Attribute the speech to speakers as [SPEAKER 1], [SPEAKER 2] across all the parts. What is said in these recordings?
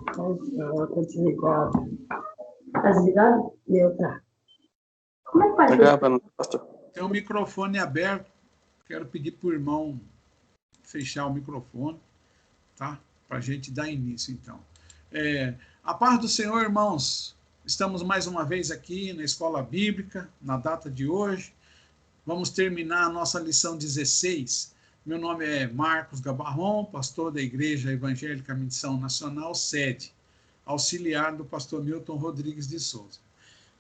[SPEAKER 1] Está desligado. Está desligado? Meu, tá. Como é que faz?
[SPEAKER 2] Está gravando, pastor.
[SPEAKER 3] Tem o microfone aberto. Quero pedir para o irmão fechar o microfone, tá? Para a gente dar início, então. A paz do Senhor, irmãos. Estamos mais uma vez aqui na Escola Bíblica, na data de hoje. Vamos terminar a nossa lição 16. Meu nome é Marcos Gabarron, pastor da Igreja Evangélica Missão Nacional, sede, auxiliar do pastor Milton Rodrigues de Souza.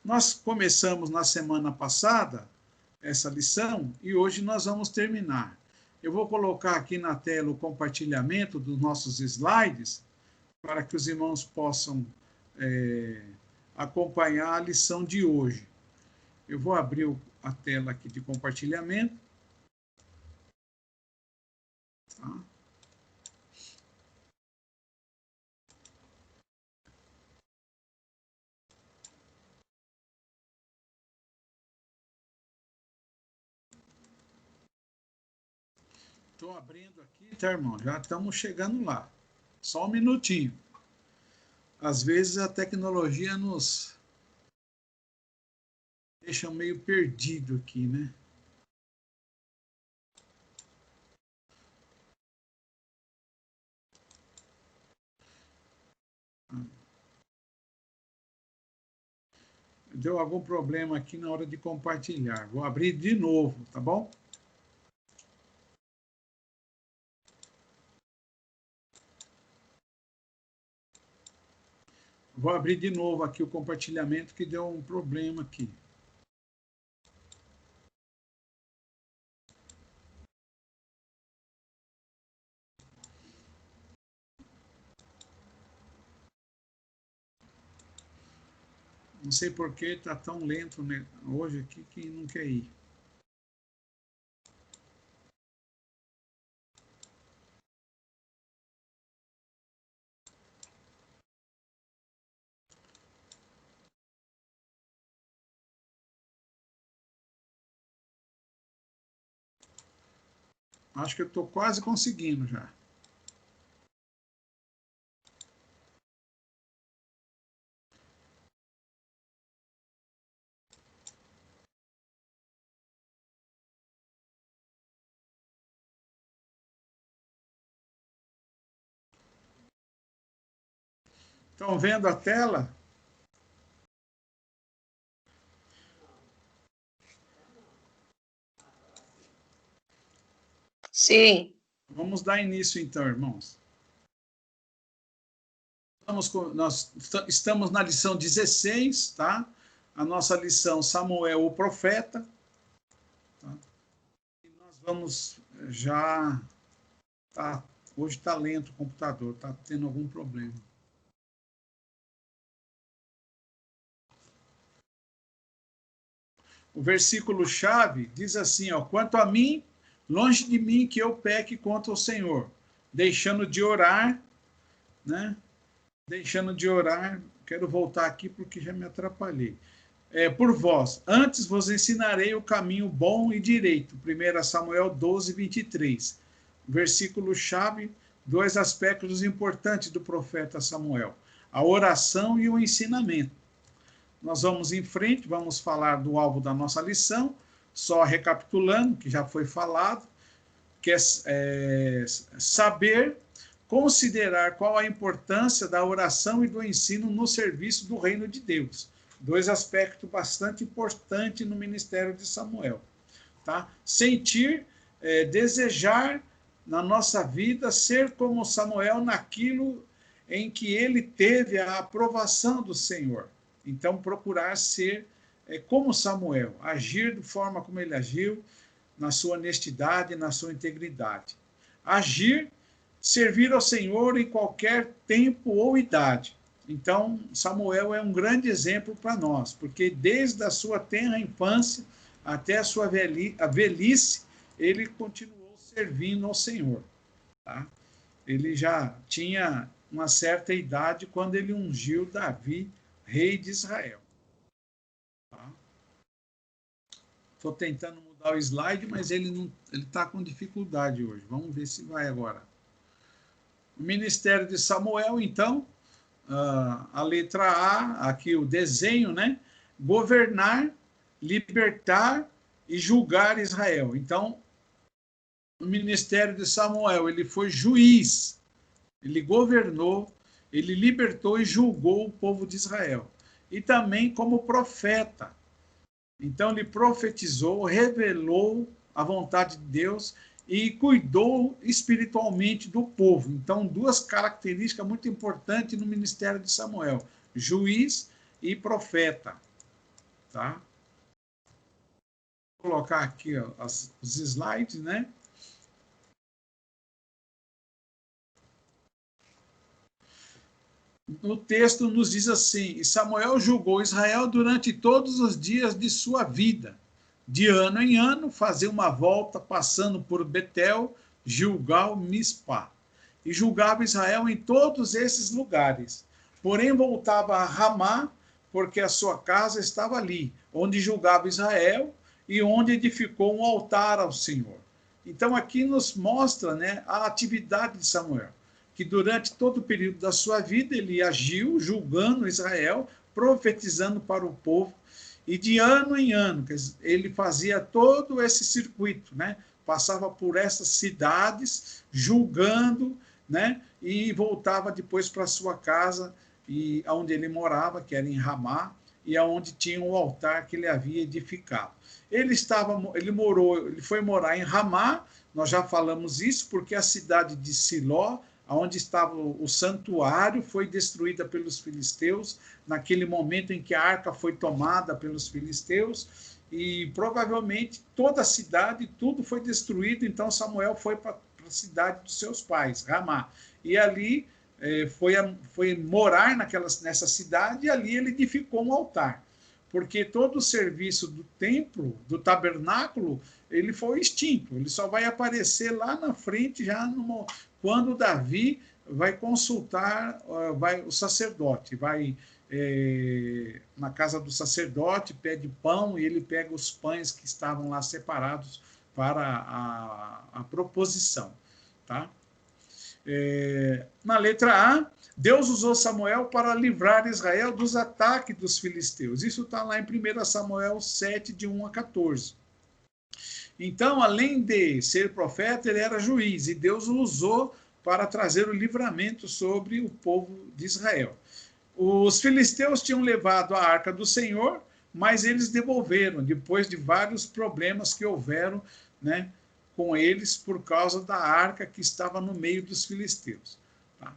[SPEAKER 3] Nós começamos na semana passada essa lição e hoje nós vamos terminar. Eu vou colocar aqui na tela o compartilhamento dos nossos slides para que os irmãos possam acompanhar a lição de hoje. Eu vou abrir a tela aqui de compartilhamento. Tá? Estou abrindo aqui, tá, irmão? Já estamos chegando lá. Só um minutinho. Às vezes a tecnologia nos deixa meio perdido aqui, né? Deu algum problema aqui na hora de compartilhar. Vou abrir de novo, tá bom? Vou abrir de novo aqui o compartilhamento que deu um problema aqui. Não sei por que está tão lento, né, hoje aqui que não quer ir. Acho que eu estou quase conseguindo já. Estão vendo a tela?
[SPEAKER 4] Sim.
[SPEAKER 3] Vamos dar início então, irmãos. Nós estamos na lição 16, tá? A nossa lição Samuel, o profeta. Tá? E nós vamos já... hoje está lento o computador, está tendo algum problema. O versículo-chave diz assim, ó, quanto a mim, longe de mim que eu peque contra o Senhor, deixando de orar, né? Deixando de orar, quero voltar aqui porque já me atrapalhei. Por vós, antes vos ensinarei o caminho bom e direito. 1 Samuel 12, 23. Versículo-chave, dois aspectos importantes do profeta Samuel, a oração e o ensinamento. Nós vamos em frente, vamos falar do alvo da nossa lição, só recapitulando, que já foi falado, que é saber, considerar qual a importância da oração e do ensino no serviço do reino de Deus. Dois aspectos bastante importantes no ministério de Samuel. Tá? Sentir, desejar na nossa vida ser como Samuel naquilo em que ele teve a aprovação do Senhor. Então, procurar ser como Samuel, agir da forma como ele agiu, na sua honestidade, na sua integridade. Agir, servir ao Senhor em qualquer tempo ou idade. Então, Samuel é um grande exemplo para nós, porque desde a sua tenra infância até a sua velhice, ele continuou servindo ao Senhor. Tá? Ele já tinha uma certa idade quando ele ungiu Davi, rei de Israel. Tá? Estou tentando mudar o slide, mas ele está com dificuldade hoje. Vamos ver se vai agora. O ministério de Samuel, então, a letra A, aqui o desenho, né? Governar, libertar e julgar Israel. Então, o ministério de Samuel, ele foi juiz, ele governou, ele libertou e julgou o povo de Israel. E também como profeta. Então, ele profetizou, revelou a vontade de Deus e cuidou espiritualmente do povo. Então, duas características muito importantes no ministério de Samuel: juiz e profeta. Tá? Vou colocar aqui ó, os slides, né? No texto nos diz assim: e Samuel julgou Israel durante todos os dias de sua vida. De ano em ano, fazia uma volta, passando por Betel, Gilgal, Mispá. E julgava Israel em todos esses lugares. Porém, voltava a Ramá, porque a sua casa estava ali, onde julgava Israel e onde edificou um altar ao Senhor. Então, aqui nos mostra, né, a atividade de Samuel, que durante todo o período da sua vida ele agiu julgando Israel, profetizando para o povo, e de ano em ano ele fazia todo esse circuito, né? Passava por essas cidades julgando, né? E voltava depois para sua casa e onde ele morava, que era em Ramá, e aonde tinha um altar que ele havia edificado. Ele foi morar em Ramá. Nós já falamos isso porque a cidade de Siló, onde estava o santuário, foi destruída pelos filisteus, naquele momento em que a arca foi tomada pelos filisteus, e provavelmente toda a cidade, tudo foi destruído. Então Samuel foi para a cidade dos seus pais, Ramá, e ali foi morar nessa cidade, e ali ele edificou um altar, porque todo o serviço do templo, do tabernáculo, ele foi extinto. Ele só vai aparecer lá na frente, quando Davi vai consultar o sacerdote, vai na casa do sacerdote, pede pão, e ele pega os pães que estavam lá separados para a proposição. Tá? Na letra A, Deus usou Samuel para livrar Israel dos ataques dos filisteus. Isso está lá em 1 Samuel 7, de 1 a 14. Então, além de ser profeta, ele era juiz, e Deus o usou para trazer o livramento sobre o povo de Israel. Os filisteus tinham levado a arca do Senhor, mas eles devolveram, depois de vários problemas que houveram, né, com eles por causa da arca que estava no meio dos filisteus. Tá?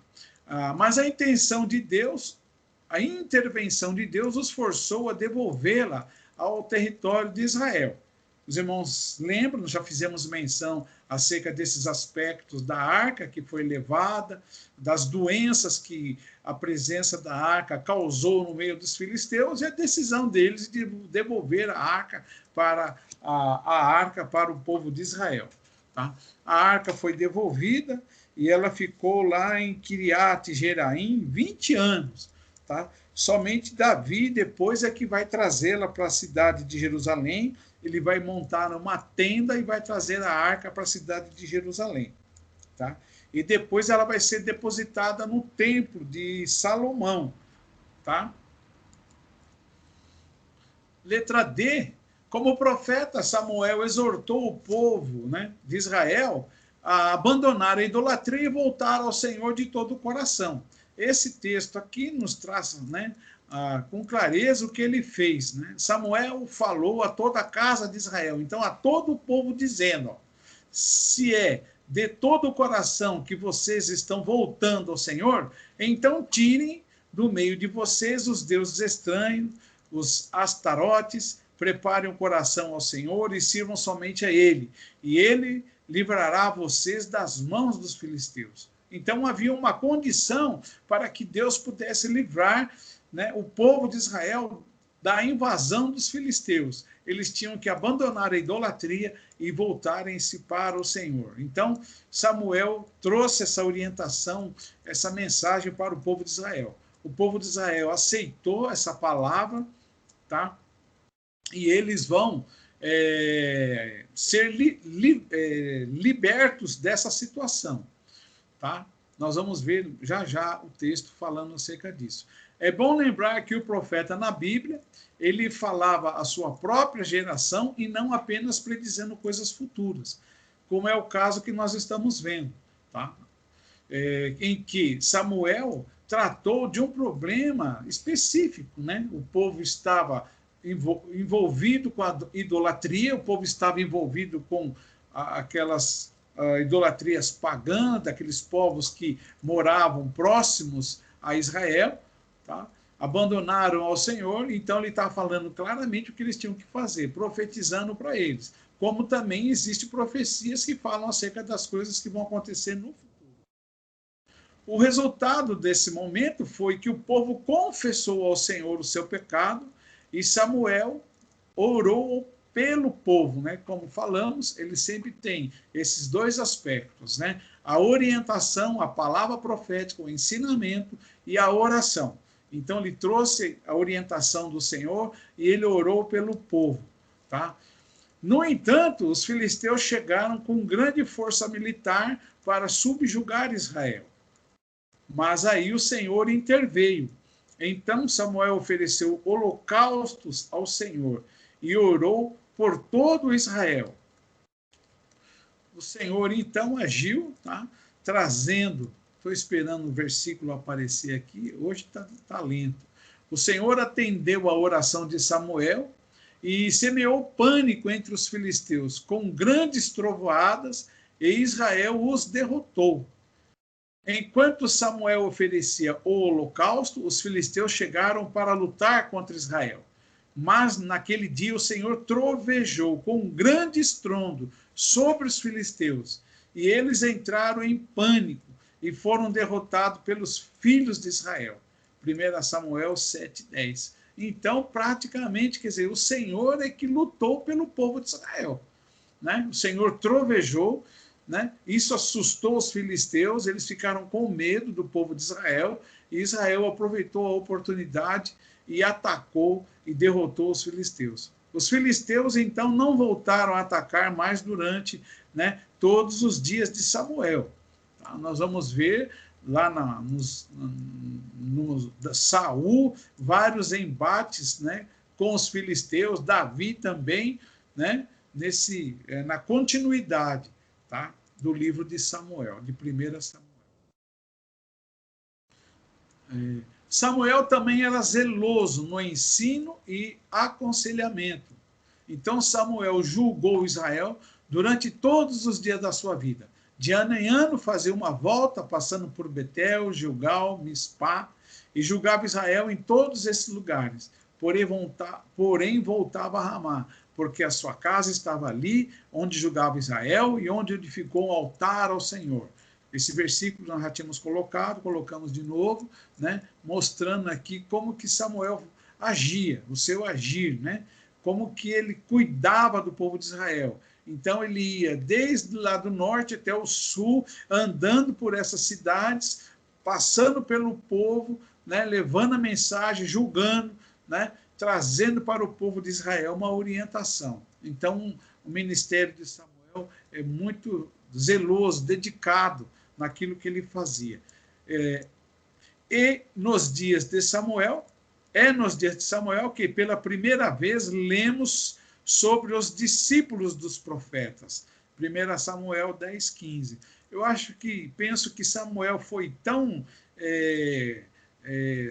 [SPEAKER 3] Mas a intervenção de Deus os forçou a devolvê-la ao território de Israel. Os irmãos lembram, nós já fizemos menção acerca desses aspectos da arca que foi levada, das doenças que a presença da arca causou no meio dos filisteus, e a decisão deles de devolver a arca para o povo de Israel. Tá? A arca foi devolvida e ela ficou lá em Kiriat Jeraim 20 anos. Tá? Somente Davi depois é que vai trazê-la para a cidade de Jerusalém. Ele vai montar uma tenda e vai trazer a arca para a cidade de Jerusalém. Tá? E depois ela vai ser depositada no templo de Salomão. Tá? Letra D, como profeta, Samuel exortou o povo, né, de Israel a abandonar a idolatria e voltar ao Senhor de todo o coração. Esse texto aqui nos traz, né, com clareza o que ele fez. Né? Samuel falou a toda a casa de Israel, então a todo o povo, dizendo: ó, se é de todo o coração que vocês estão voltando ao Senhor, então tirem do meio de vocês os deuses estranhos, os astarotes, preparem o coração ao Senhor e sirvam somente a Ele, e Ele livrará vocês das mãos dos filisteus. Então havia uma condição para que Deus pudesse livrar, né, o povo de Israel da invasão dos filisteus. Eles tinham que abandonar a idolatria e voltarem-se para o Senhor. Então Samuel trouxe essa orientação, essa mensagem para o povo de Israel. O povo de Israel aceitou essa palavra, tá? E eles vão ser libertos dessa situação, tá? Nós vamos ver já já o texto falando acerca disso. É bom lembrar que o profeta na Bíblia, ele falava a sua própria geração e não apenas predizendo coisas futuras, como é o caso que nós estamos vendo, tá? Em que Samuel tratou de um problema específico, né? O povo estava envolvido com a idolatria, o povo estava envolvido com aquelas idolatrias pagãs, daqueles povos que moravam próximos a Israel, tá? Abandonaram ao Senhor, então ele está falando claramente o que eles tinham que fazer, profetizando para eles. Como também existem profecias que falam acerca das coisas que vão acontecer no futuro. O resultado desse momento foi que o povo confessou ao Senhor o seu pecado e Samuel orou pelo povo, né? Como falamos, ele sempre tem esses dois aspectos, né? A orientação, a palavra profética, o ensinamento e a oração. Então ele trouxe a orientação do Senhor e ele orou pelo povo, tá? No entanto, os filisteus chegaram com grande força militar para subjugar Israel. Mas aí o Senhor interveio. Então Samuel ofereceu holocaustos ao Senhor e orou por todo Israel. O Senhor então agiu, tá? Trazendo, estou esperando o versículo aparecer aqui, hoje está lento. O Senhor atendeu a oração de Samuel e semeou pânico entre os filisteus, com grandes trovoadas, e Israel os derrotou. Enquanto Samuel oferecia o holocausto, os filisteus chegaram para lutar contra Israel. Mas naquele dia o Senhor trovejou com um grande estrondo sobre os filisteus, e eles entraram em pânico e foram derrotados pelos filhos de Israel. 1 Samuel 7:10. Então, praticamente, quer dizer, o Senhor é que lutou pelo povo de Israel, né? O Senhor trovejou, né? Isso assustou os filisteus, eles ficaram com medo do povo de Israel, e Israel aproveitou a oportunidade e atacou e derrotou os filisteus. Os filisteus, então, não voltaram a atacar mais durante, né, todos os dias de Samuel. Tá? Nós vamos ver lá no Saul, vários embates, né, com os filisteus, Davi também, né, na continuidade, tá, do livro de Samuel, de 1 Samuel. Samuel também era zeloso no ensino e aconselhamento. Então Samuel julgou Israel durante todos os dias da sua vida. De ano em ano fazia uma volta, passando por Betel, Gilgal, Mispá, e julgava Israel em todos esses lugares. Porém voltava a Ramá, porque a sua casa estava ali, onde julgava Israel e onde edificou um altar ao Senhor. Esse versículo nós já tínhamos colocamos de novo, né, mostrando aqui como que Samuel agia, o seu agir, né, como que ele cuidava do povo de Israel. Então ele ia desde lá do norte até o sul, andando por essas cidades, passando pelo povo, né, levando a mensagem, julgando, né, trazendo para o povo de Israel uma orientação. Então o ministério de Samuel é muito zeloso, dedicado naquilo que ele fazia. E nos dias de Samuel, que pela primeira vez lemos sobre os discípulos dos profetas. 1 Samuel 10:15. Penso que Samuel foi tão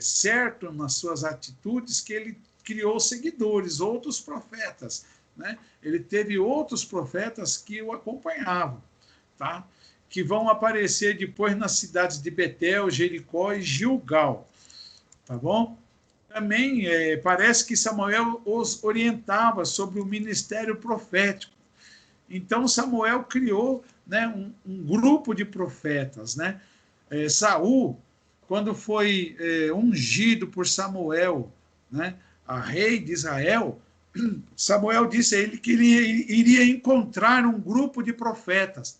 [SPEAKER 3] certo nas suas atitudes que ele criou seguidores, outros profetas, né? Ele teve outros profetas que o acompanhavam, tá? Que vão aparecer depois nas cidades de Betel, Jericó e Gilgal, tá bom? Também parece que Samuel os orientava sobre o ministério profético. Então Samuel criou, né, um grupo de profetas, né? Saul, quando foi ungido por Samuel, né, a rei de Israel, Samuel disse a ele que ele iria encontrar um grupo de profetas.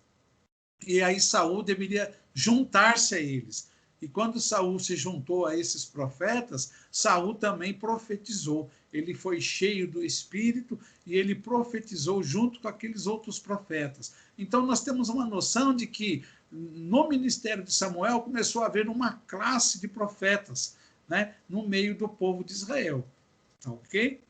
[SPEAKER 3] E aí Saul deveria juntar-se a eles. E quando Saul se juntou a esses profetas, Saul também profetizou. Ele foi cheio do Espírito e ele profetizou junto com aqueles outros profetas. Então nós temos uma noção de que no ministério de Samuel começou a haver uma classe de profetas, né, no meio do povo de Israel. Ok?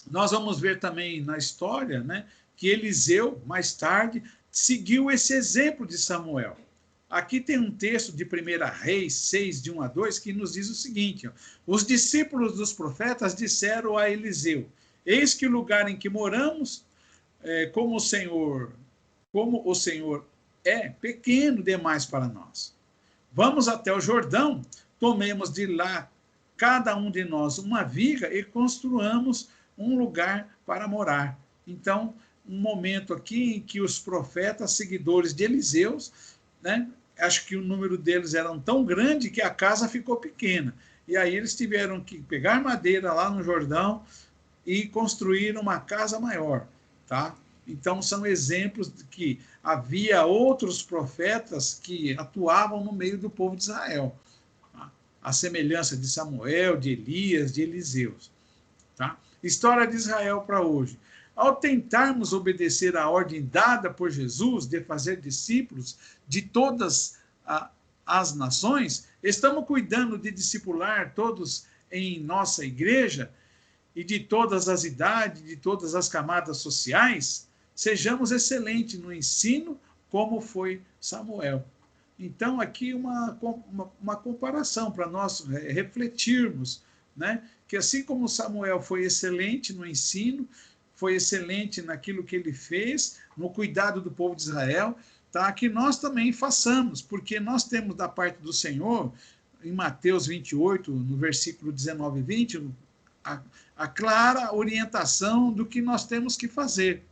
[SPEAKER 3] Nós vamos ver também na história, né, que Eliseu, mais tarde, seguiu esse exemplo de Samuel. Aqui tem um texto de 1 Reis 6, de 1 a 2, que nos diz o seguinte: ó, os discípulos dos profetas disseram a Eliseu: eis que o lugar em que moramos, como o Senhor é pequeno demais para nós. Vamos até o Jordão, tomemos de lá cada um de nós uma viga e construamos um lugar para morar. Então, um momento aqui em que os profetas, seguidores de Eliseus, né, acho que o número deles era tão grande que a casa ficou pequena. E aí eles tiveram que pegar madeira lá no Jordão e construir uma casa maior, tá? Então, são exemplos de que havia outros profetas que atuavam no meio do povo de Israel, tá? A semelhança de Samuel, de Elias, de Eliseus, tá? História de Israel para hoje. Ao tentarmos obedecer à ordem dada por Jesus de fazer discípulos de todas as nações, estamos cuidando de discipular todos em nossa igreja e de todas as idades, de todas as camadas sociais. Sejamos excelentes no ensino, como foi Samuel. Então, aqui uma comparação para nós refletirmos, né? Que assim como Samuel foi excelente no ensino, foi excelente naquilo que ele fez, no cuidado do povo de Israel, tá? Que nós também façamos, porque nós temos da parte do Senhor, em Mateus 28, no versículo 19 e 20, a clara orientação do que nós temos que fazer.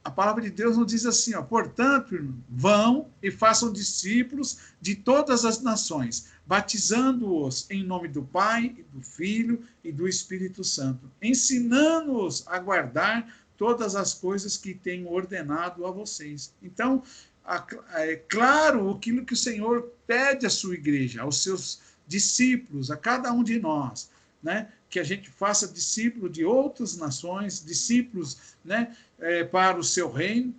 [SPEAKER 3] A palavra de Deus nos diz assim, ó, portanto, vão e façam discípulos de todas as nações, batizando-os em nome do Pai, do Filho e do Espírito Santo, ensinando-os a guardar todas as coisas que tenho ordenado a vocês. Então, é claro aquilo que o Senhor pede à sua igreja, aos seus discípulos, a cada um de nós, né? Que a gente faça discípulo de outras nações, discípulos, né, para o seu reino,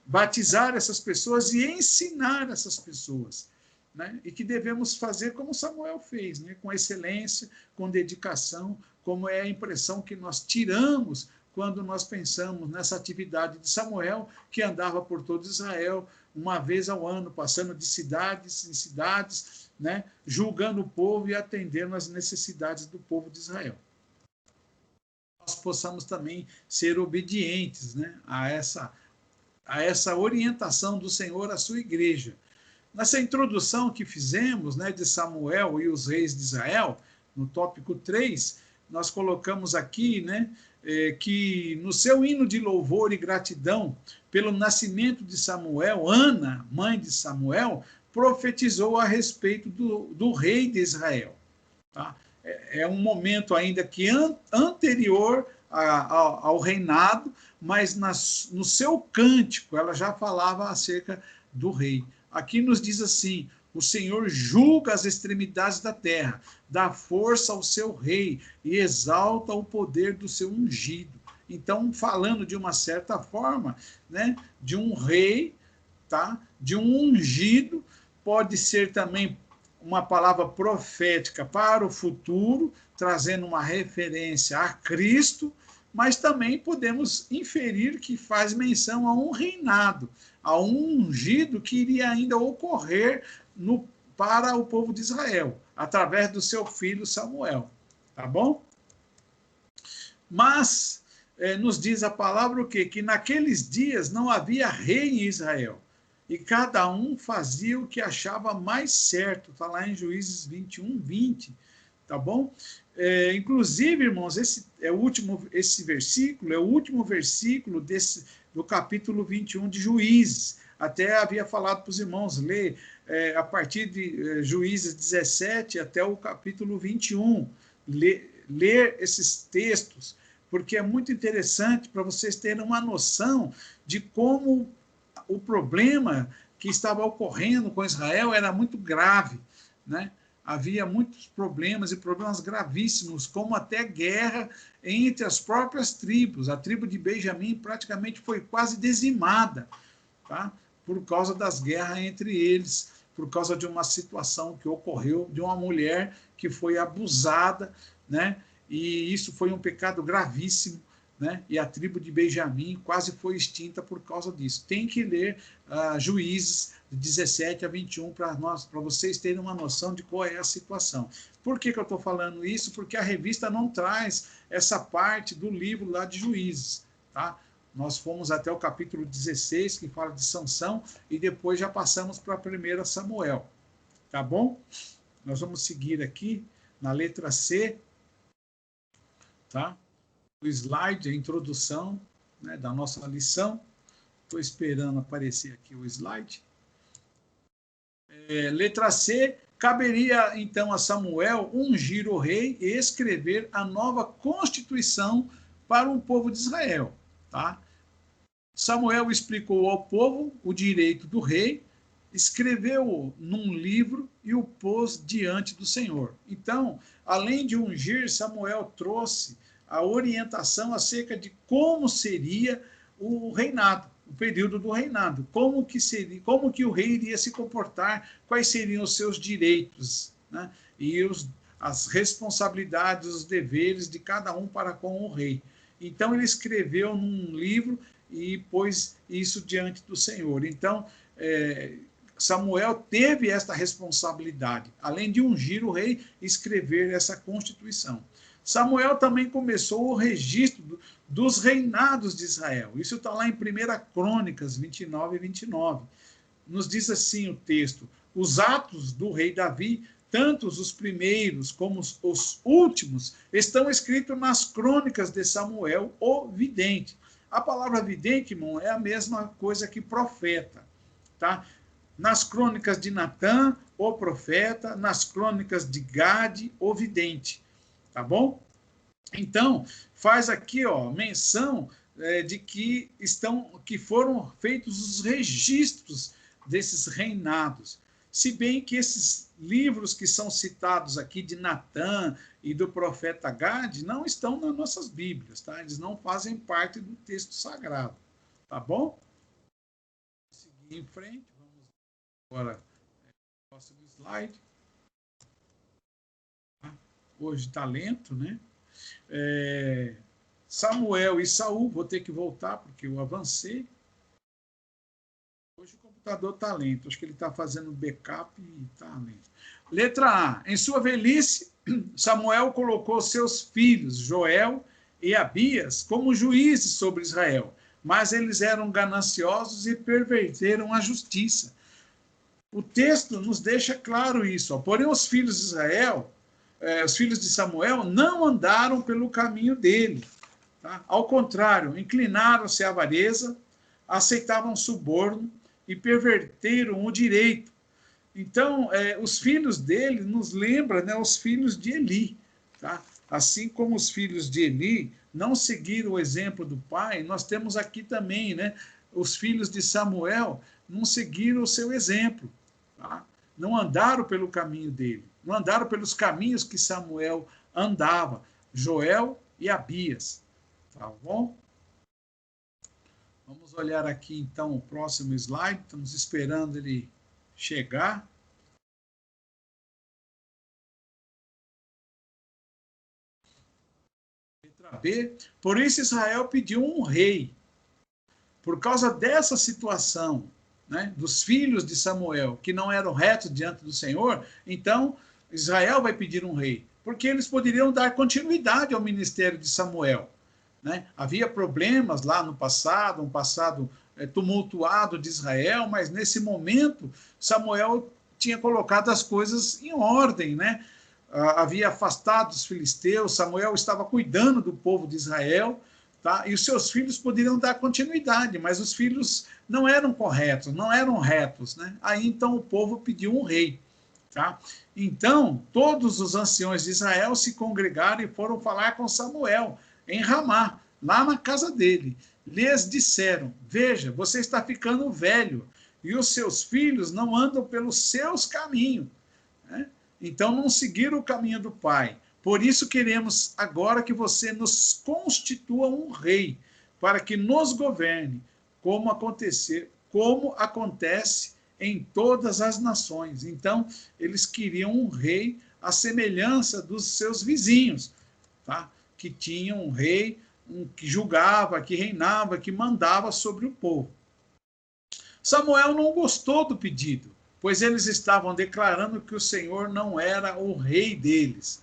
[SPEAKER 3] batizar essas pessoas e ensinar essas pessoas, né? E que devemos fazer como Samuel fez, né? Com excelência, com dedicação, como é a impressão que nós tiramos quando nós pensamos nessa atividade de Samuel, que andava por todo Israel, uma vez ao ano, passando de cidades em cidades, né, julgando o povo e atendendo às necessidades do povo de Israel. Nós possamos também ser obedientes, né, a essa orientação do Senhor à sua igreja. Nessa introdução que fizemos, né, de Samuel e os reis de Israel, no tópico 3, nós colocamos aqui, né, que no seu hino de louvor e gratidão pelo nascimento de Samuel, Ana, mãe de Samuel, profetizou a respeito do rei de Israel. Tá? É um momento ainda que anterior ao reinado, mas no seu cântico ela já falava acerca do rei. Aqui nos diz assim: o Senhor julga as extremidades da terra, dá força ao seu rei e exalta o poder do seu ungido. Então, falando de uma certa forma, né, de um rei, tá, de um ungido, pode ser também uma palavra profética para o futuro, trazendo uma referência a Cristo, mas também podemos inferir que faz menção a um reinado, a um ungido que iria ainda ocorrer para o povo de Israel, através do seu filho Samuel. Tá bom? Mas nos diz a palavra o quê? Que naqueles dias não havia rei em Israel, e cada um fazia o que achava mais certo. Está lá em Juízes 21, 20. Tá bom? Inclusive, irmãos, esse versículo é o último versículo do capítulo 21 de Juízes. Até havia falado para os irmãos ler a partir de Juízes 17 até o capítulo 21. Ler esses textos, porque é muito interessante para vocês terem uma noção de como o problema que estava ocorrendo com Israel era muito grave, né? Havia muitos problemas e problemas gravíssimos, como até guerra entre as próprias tribos. A tribo de Benjamim praticamente foi quase dizimada, tá? Por causa das guerras entre eles, por causa de uma situação que ocorreu de uma mulher que foi abusada, né? E isso foi um pecado gravíssimo, né? E a tribo de Benjamim quase foi extinta por causa disso. Tem que ler Juízes 17 a 21 para vocês terem uma noção de qual é a situação. Por que eu estou falando isso? Porque a revista não traz essa parte do livro lá de Juízes, tá? Nós fomos até o capítulo 16, que fala de Sansão, e depois já passamos para 1 Samuel, tá bom? Nós vamos seguir aqui na letra C, tá? O slide, a introdução, né, da nossa lição. Estou esperando aparecer aqui o slide. Letra C, caberia então a Samuel ungir o rei e escrever a nova constituição para o povo de Israel. Tá? Samuel explicou ao povo o direito do rei, escreveu-o num livro e o pôs diante do Senhor. Então, além de ungir, Samuel trouxe a orientação acerca de como seria o reinado, o período do reinado, como que o rei iria se comportar, quais seriam os seus direitos, né? E as responsabilidades, os deveres de cada um para com o rei. Então ele escreveu num livro e pôs isso diante do Senhor. Então Samuel teve esta responsabilidade, além de ungir o rei, escrever essa constituição. Samuel também começou o registro dos reinados de Israel. Isso está lá em 1 Crônicas 29 e 29. Nos diz assim o texto: os atos do rei Davi, tanto os primeiros como os últimos, estão escritos nas crônicas de Samuel, o vidente. A palavra vidente, irmão, é a mesma coisa que profeta, tá? Nas crônicas de Natã, o profeta, nas crônicas de Gade, o vidente. Tá bom? Então, faz aqui, ó, menção de que foram feitos os registros desses reinados. Se bem que esses livros que são citados aqui de Natã e do profeta Gade não estão nas nossas Bíblias, tá? Eles não fazem parte do texto sagrado, tá bom? Vamos seguir em frente, vamos agora ao próximo slide. Hoje está lento, né? Samuel e Saul, vou ter que voltar porque eu avancei. Hoje o computador está lento, acho que ele está fazendo backup e está lento. Letra A. Em sua velhice, Samuel colocou seus filhos, Joel e Abias, como juízes sobre Israel, mas eles eram gananciosos e perverteram a justiça. O texto nos deixa claro isso. Porém, os filhos de Israel, os filhos de Samuel, não andaram pelo caminho dele. Tá? Ao contrário, inclinaram-se à avareza, aceitavam suborno e perverteram o direito. Então, os filhos dele nos lembram, né, os filhos de Eli. Tá? Assim como os filhos de Eli não seguiram o exemplo do pai, nós temos aqui também, né, os filhos de Samuel não seguiram o seu exemplo. Tá? Não andaram pelo caminho dele, não andaram pelos caminhos que Samuel andava, Joel e Abias. Tá bom? Vamos olhar aqui então o próximo slide, estamos esperando ele chegar. Letra B. Por isso Israel pediu um rei. Por causa dessa situação, né, dos filhos de Samuel, que não eram retos diante do Senhor, então Israel vai pedir um rei, porque eles poderiam dar continuidade ao ministério de Samuel. Né? Havia problemas lá no passado, um passado tumultuado de Israel, mas nesse momento Samuel tinha colocado as coisas em ordem, né? Havia afastado os filisteus, Samuel estava cuidando do povo de Israel, tá? E os seus filhos poderiam dar continuidade, mas os filhos não eram corretos, não eram retos, né? Aí então o povo pediu um rei. Tá? Então todos os anciões de Israel se congregaram e foram falar com Samuel em Ramá, lá na casa dele. Lhes disseram: veja, você está ficando velho e os seus filhos não andam pelos seus caminhos, né? Então não seguiram o caminho do Pai. Por isso queremos agora que você nos constitua um rei, para que nos governe, como acontece em todas as nações. Então, eles queriam um rei à semelhança dos seus vizinhos, tá? Que tinham um rei que julgava, que reinava, que mandava sobre o povo. Samuel não gostou do pedido, pois eles estavam declarando que o Senhor não era o rei deles.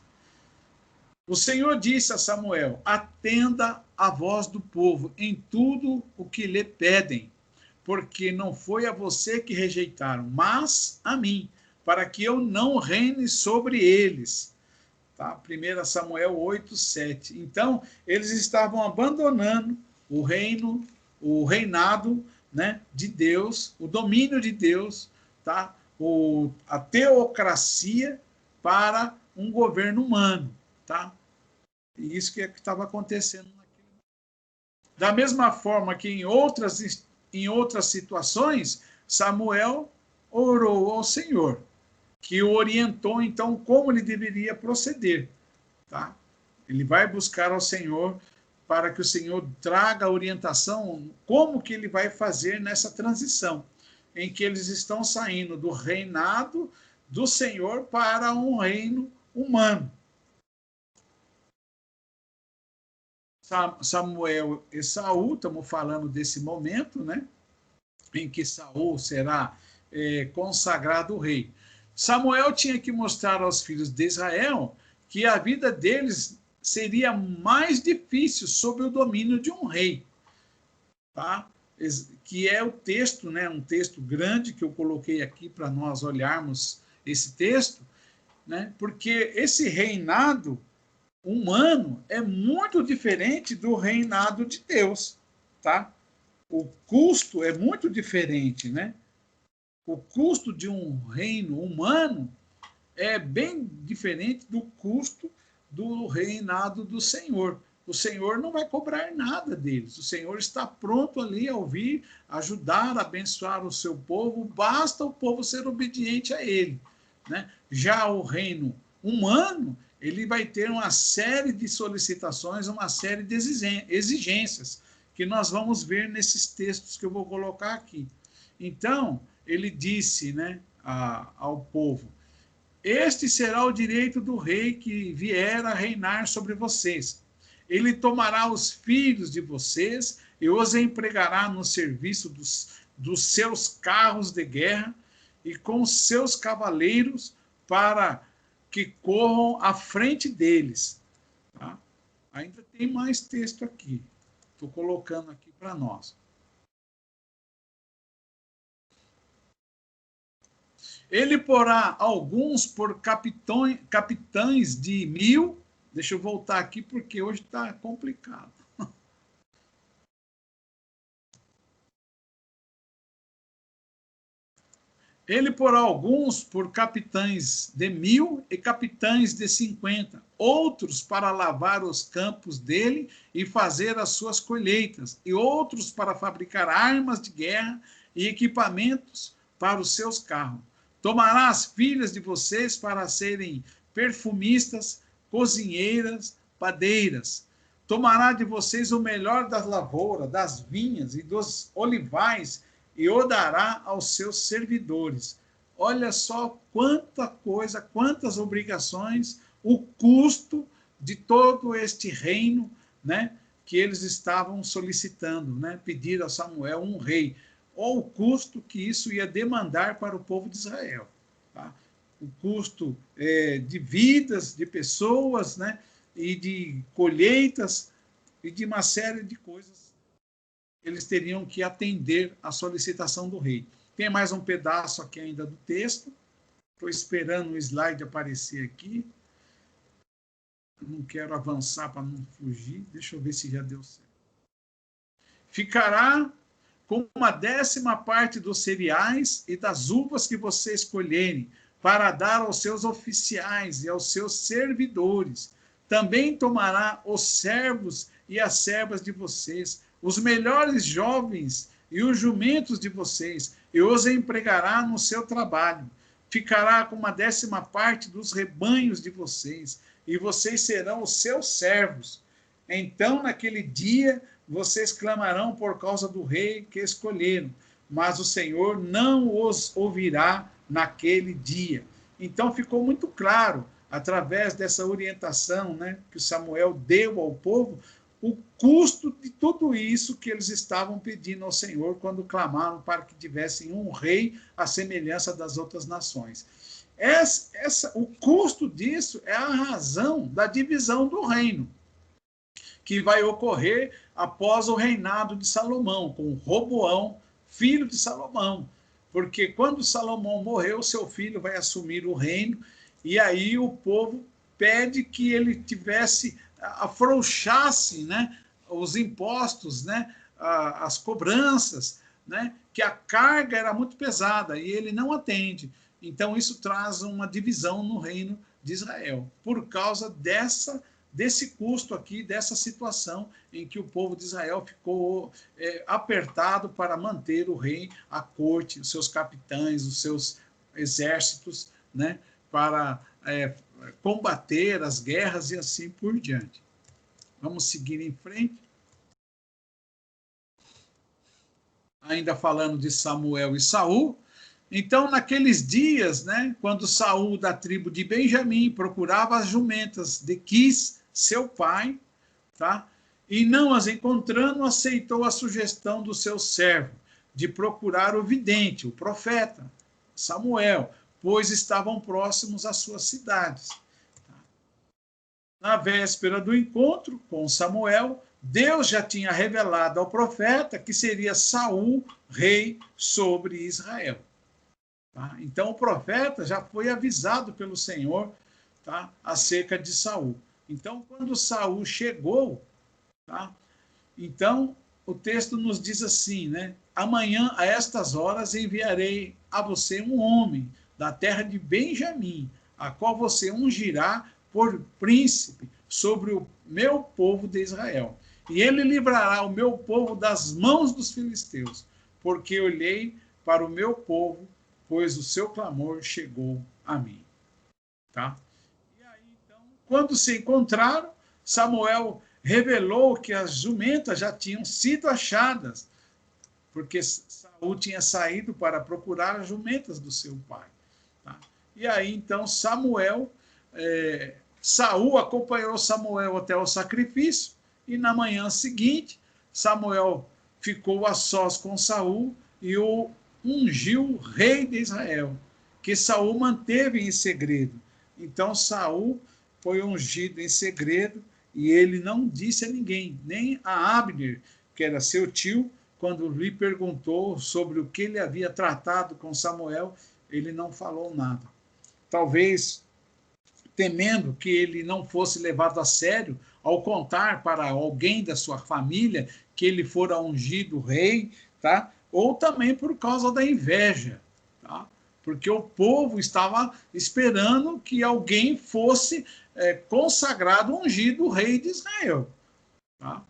[SPEAKER 3] O Senhor disse a Samuel: atenda à voz do povo em tudo o que lhe pedem, porque não foi a você que rejeitaram, mas a mim, para que eu não reine sobre eles. Tá? 1 Samuel 8:7. Então, eles estavam abandonando o reinado, né, de Deus, o domínio de Deus, tá? A teocracia para um governo humano. Tá? E isso que estava acontecendo. Da mesma forma que em outras situações, Samuel orou ao Senhor, que o orientou, então, como ele deveria proceder. Tá? Ele vai buscar ao Senhor para que o Senhor traga a orientação, como que ele vai fazer nessa transição, em que eles estão saindo do reinado do Senhor para um reino humano. Samuel e Saul, estamos falando desse momento, né, em que Saul será consagrado rei. Samuel tinha que mostrar aos filhos de Israel que a vida deles seria mais difícil sob o domínio de um rei, tá? Que é o texto, né, um texto grande que eu coloquei aqui para nós olharmos esse texto, né, porque esse reinado humano é muito diferente do reinado de Deus, tá? O custo é muito diferente, né? O custo de um reino humano é bem diferente do custo do reinado do Senhor. O Senhor não vai cobrar nada deles. O Senhor está pronto ali a ouvir, ajudar, abençoar o seu povo. Basta o povo ser obediente a ele, né? Já o reino humano, ele vai ter uma série de solicitações, uma série de exigências, que nós vamos ver nesses textos que eu vou colocar aqui. Então, ele disse, né, ao povo: este será o direito do rei que vier a reinar sobre vocês. Ele tomará os filhos de vocês e os empregará no serviço dos seus carros de guerra e com seus cavaleiros para que corram à frente deles. Tá? Ainda tem mais texto aqui. Estou colocando aqui para nós. Ele porá alguns por capitães de 1000. Deixa eu voltar aqui porque hoje está complicado. Ele porá alguns por capitães de 1000 e capitães de 50, outros para lavar os campos dele e fazer as suas colheitas, e outros para fabricar armas de guerra e equipamentos para os seus carros. Tomará as filhas de vocês para serem perfumistas, cozinheiras, padeiras. Tomará de vocês o melhor das lavouras, das vinhas e dos olivais, e o dará aos seus servidores. Olha só quanta coisa, quantas obrigações, o custo de todo este reino, né, que eles estavam solicitando, né, pedir a Samuel um rei, ou o custo que isso ia demandar para o povo de Israel. Tá? O custo de vidas, de pessoas, né, e de colheitas, e de uma série de coisas. Eles teriam que atender à solicitação do rei. Tem mais um pedaço aqui ainda do texto. Estou esperando o slide aparecer aqui. Não quero avançar para não fugir. Deixa eu ver se já deu certo. Ficará com 1/10 dos cereais e das uvas que você escolherem, para dar aos seus oficiais e aos seus servidores. Também tomará os servos e as servas de vocês, os melhores jovens e os jumentos de vocês, e os empregará no seu trabalho. Ficará com uma 10ª parte dos rebanhos de vocês, e vocês serão os seus servos. Então, naquele dia, vocês clamarão por causa do rei que escolheram, mas o Senhor não os ouvirá naquele dia. Então, ficou muito claro, através dessa orientação, né, que Samuel deu ao povo, o custo de tudo isso que eles estavam pedindo ao Senhor quando clamaram para que tivessem um rei à semelhança das outras nações. O custo disso é a razão da divisão do reino, que vai ocorrer após o reinado de Salomão, com Roboão, filho de Salomão. Porque quando Salomão morreu, seu filho vai assumir o reino, e aí o povo pede que ele afrouxasse, né, os impostos, né, as cobranças, né, que a carga era muito pesada, e ele não atende. Então isso traz uma divisão no reino de Israel, por causa desse custo aqui, dessa situação em que o povo de Israel ficou apertado para manter o rei, a corte, os seus capitães, os seus exércitos, né, para combater as guerras e assim por diante. Vamos seguir em frente. Ainda falando de Samuel e Saul. Então, naqueles dias, né, quando Saul, da tribo de Benjamim, procurava as jumentas de Quis, seu pai, tá? E não as encontrando, aceitou a sugestão do seu servo de procurar o vidente, o profeta, Samuel, pois estavam próximos às suas cidades. Na véspera do encontro com Samuel, Deus já tinha revelado ao profeta que seria Saul rei sobre Israel. Tá? Então o profeta já foi avisado pelo Senhor, tá, acerca de Saul. Então quando Saul chegou, tá, então o texto nos diz assim, né? Amanhã a estas horas enviarei a você um homem da terra de Benjamim, a qual você ungirá por príncipe sobre o meu povo de Israel. E ele livrará o meu povo das mãos dos filisteus, porque olhei para o meu povo, pois o seu clamor chegou a mim. Tá? E aí, então, quando se encontraram, Samuel revelou que as jumentas já tinham sido achadas, porque Saul tinha saído para procurar as jumentas do seu pai. Tá? E aí, então, Saul acompanhou Samuel até o sacrifício, e na manhã seguinte, Samuel ficou a sós com Saul e o ungiu rei de Israel, que Saul manteve em segredo. Então Saul foi ungido em segredo e ele não disse a ninguém, nem a Abner, que era seu tio, quando lhe perguntou sobre o que ele havia tratado com Samuel, ele não falou nada. Talvez temendo que ele não fosse levado a sério ao contar para alguém da sua família que ele fora ungido rei, tá? Ou também por causa da inveja, tá? Porque o povo estava esperando que alguém fosse consagrado, ungido rei de Israel. Tá?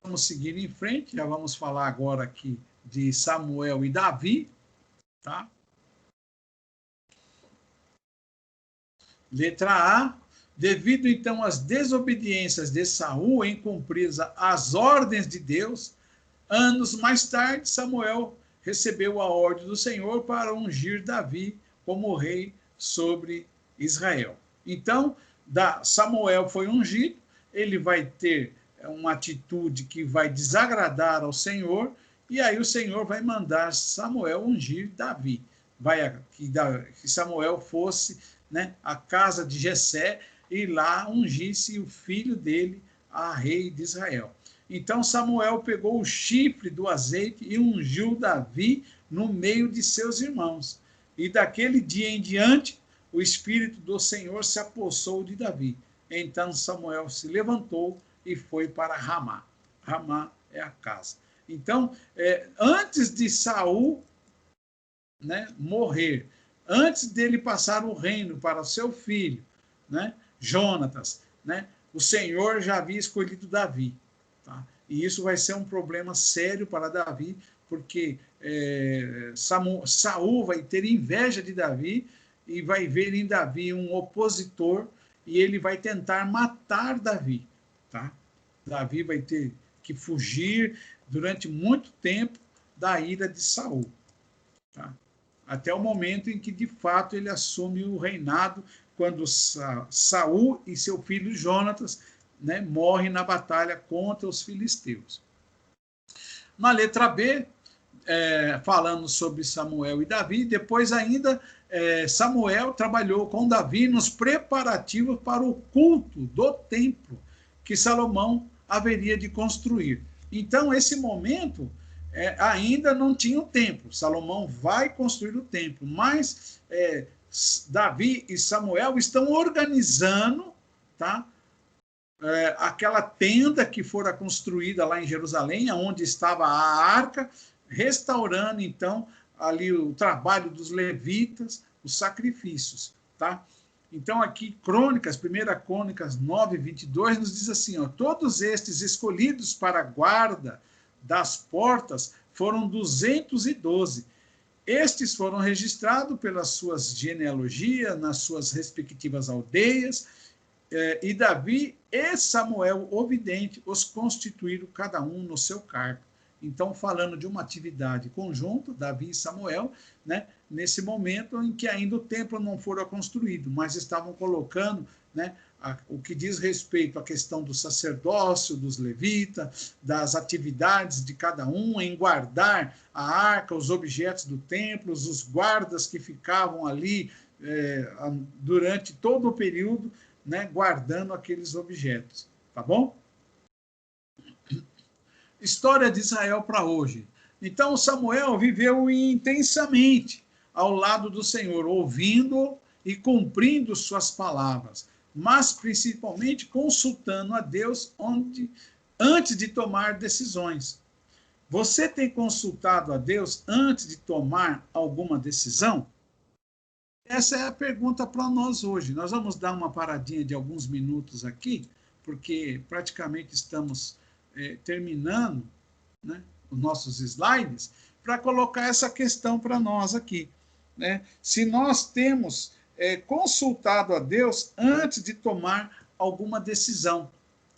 [SPEAKER 3] Vamos seguir em frente, já vamos falar agora aqui de Samuel e Davi. Tá? Letra A. Devido então às desobediências de Saul em cumprir as ordens de Deus, anos mais tarde Samuel recebeu a ordem do Senhor para ungir Davi como rei sobre Israel. Então, Samuel foi ungido, ele vai ter uma atitude que vai desagradar ao Senhor, e aí o Senhor vai mandar Samuel ungir Davi. Que Samuel fosse, né, à casa de Jessé e lá ungisse o filho dele a rei de Israel. Então Samuel pegou o chifre do azeite e ungiu Davi no meio de seus irmãos. E daquele dia em diante, o Espírito do Senhor se apossou de Davi. Então Samuel se levantou e foi para Ramá. Ramá é a casa. Então, antes de Saul, né, morrer, antes dele passar o reino para o seu filho, né, Jonatas, né, o Senhor já havia escolhido Davi. Tá? E isso vai ser um problema sério para Davi, porque Saul vai ter inveja de Davi e vai ver em Davi um opositor e ele vai tentar matar Davi, tá? Davi vai ter que fugir durante muito tempo da ira de Saul, tá? Até o momento em que, de fato, ele assume o reinado, quando Saul e seu filho Jonatas, né, morrem na batalha contra os filisteus. Na letra B, falando sobre Samuel e Davi, depois ainda Samuel trabalhou com Davi nos preparativos para o culto do templo que Salomão haveria de construir. Então, esse momento ainda não tinha o templo. Salomão vai construir o templo, mas Davi e Samuel estão organizando, tá, aquela tenda que fora construída lá em Jerusalém, onde estava a arca, restaurando, então, ali o trabalho dos levitas, os sacrifícios, tá? Então, aqui, Crônicas, 1 Crônicas 9, 22, nos diz assim, ó, todos estes escolhidos para a guarda das portas foram 212. Estes foram registrados pelas suas genealogias, nas suas respectivas aldeias, e Davi e Samuel, o vidente, os constituíram cada um no seu cargo. Então, falando de uma atividade conjunta, Davi e Samuel, né, nesse momento em que ainda o templo não fora construído, mas estavam colocando, né, o que diz respeito à questão do sacerdócio, dos levitas, das atividades de cada um, em guardar a arca, os objetos do templo, os guardas que ficavam ali durante todo o período, né, guardando aqueles objetos, tá bom? História de Israel para hoje. Então, Samuel viveu intensamente ao lado do Senhor, ouvindo e cumprindo suas palavras, mas principalmente consultando a Deus antes de tomar decisões. Você tem consultado a Deus antes de tomar alguma decisão? Essa é a pergunta para nós hoje. Nós vamos dar uma paradinha de alguns minutos aqui, porque praticamente estamos terminando, né, os nossos slides, para colocar essa questão para nós aqui, né? Se nós temos consultado a Deus antes de tomar alguma decisão.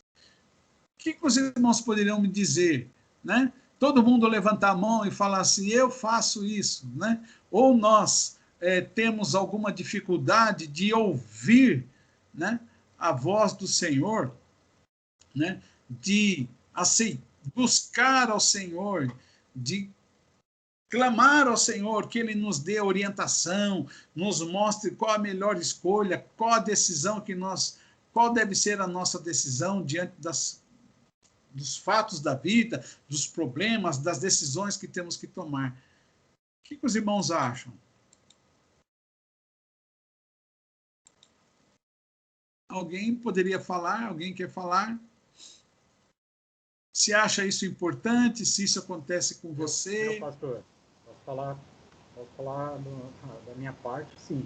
[SPEAKER 3] O que os irmãos poderiam me dizer, né? Todo mundo levantar a mão e falar assim, eu faço isso, né? Ou nós temos alguma dificuldade de ouvir, né, a voz do Senhor, né, de buscar ao Senhor, de clamar ao Senhor que Ele nos dê orientação, nos mostre qual a melhor escolha, qual a decisão qual deve ser a nossa decisão diante dos fatos da vida, dos problemas, das decisões que temos que tomar. O que os irmãos acham? Alguém poderia falar? Alguém quer falar? Se acha isso importante, se isso acontece com você?
[SPEAKER 2] Pastor, posso falar da minha parte, sim.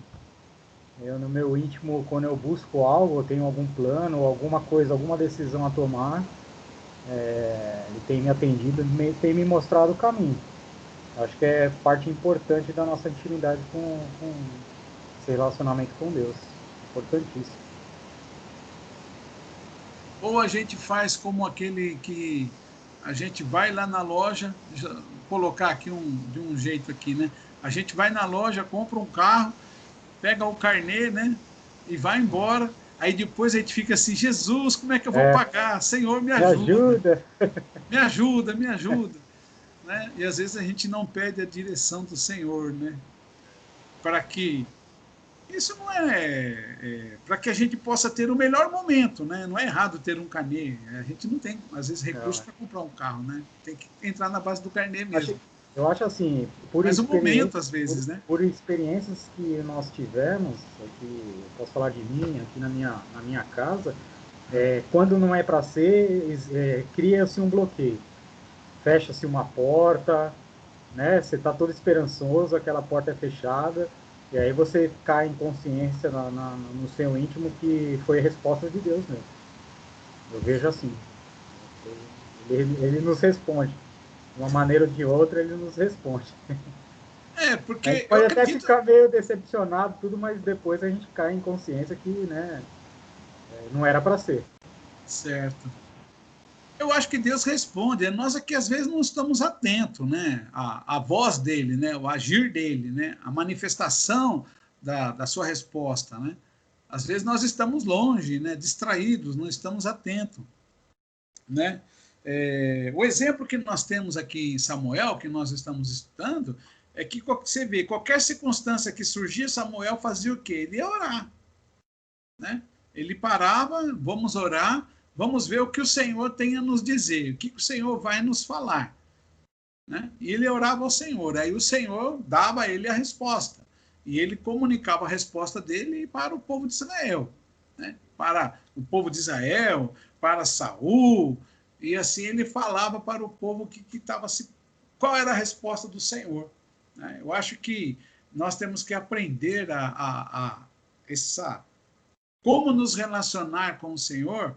[SPEAKER 2] Eu, no meu íntimo, quando eu busco algo, eu tenho algum plano, alguma coisa, alguma decisão a tomar, ele tem me atendido, tem me mostrado o caminho. Acho que é parte importante da nossa intimidade com esse relacionamento com Deus. Importantíssimo.
[SPEAKER 3] Ou a gente faz como aquele que a gente vai lá na loja, vou colocar aqui de um jeito aqui, né? A gente vai na loja, compra um carro, pega o carnê, né? E vai embora. Aí depois a gente fica assim, Jesus, como é que eu vou pagar? Senhor, me ajuda. Me ajuda, me ajuda. Né? E às vezes a gente não pede a direção do Senhor, né? Para que isso não para que a gente possa ter o melhor momento, né? Não é errado ter um carnê. A gente não tem, às vezes, recurso para comprar um carro, né? Tem que entrar na base do carnê mesmo.
[SPEAKER 2] Eu acho assim,
[SPEAKER 3] mas o momento, às vezes, né?
[SPEAKER 2] Por experiências que nós tivemos, aqui, posso falar de mim, aqui na minha casa, quando não é para ser, cria-se um bloqueio. Fecha-se uma porta, né? Você está todo esperançoso, aquela porta é fechada, e aí você cai em consciência no seu íntimo que foi a resposta de Deus mesmo. Eu vejo assim. Ele nos responde. De uma maneira ou de outra, ele nos responde.
[SPEAKER 3] Porque
[SPEAKER 2] A gente pode até ficar meio decepcionado, tudo, mas depois a gente cai em consciência que, né, não era para ser.
[SPEAKER 3] Certo. Eu acho que Deus responde. Nós aqui, às vezes, não estamos atentos, né? A voz dele, né? O agir dele, né? A manifestação da sua resposta, né? Às vezes nós estamos longe, né? Distraídos, não estamos atentos, né? O exemplo que nós temos aqui em Samuel, que nós estamos estudando, é que você vê, qualquer circunstância que surgia, Samuel fazia o quê? Ele ia orar, né? Ele parava, vamos orar, vamos ver o que o Senhor tem a nos dizer, o que o Senhor vai nos falar, né? E ele orava ao Senhor, aí o Senhor dava a ele a resposta, e ele comunicava a resposta dele para o povo de Israel, né? Para o povo de Israel, para Saul, e assim ele falava para o povo que estava se... qual era a resposta do Senhor, né? Eu acho que nós temos que aprender como nos relacionar com o Senhor,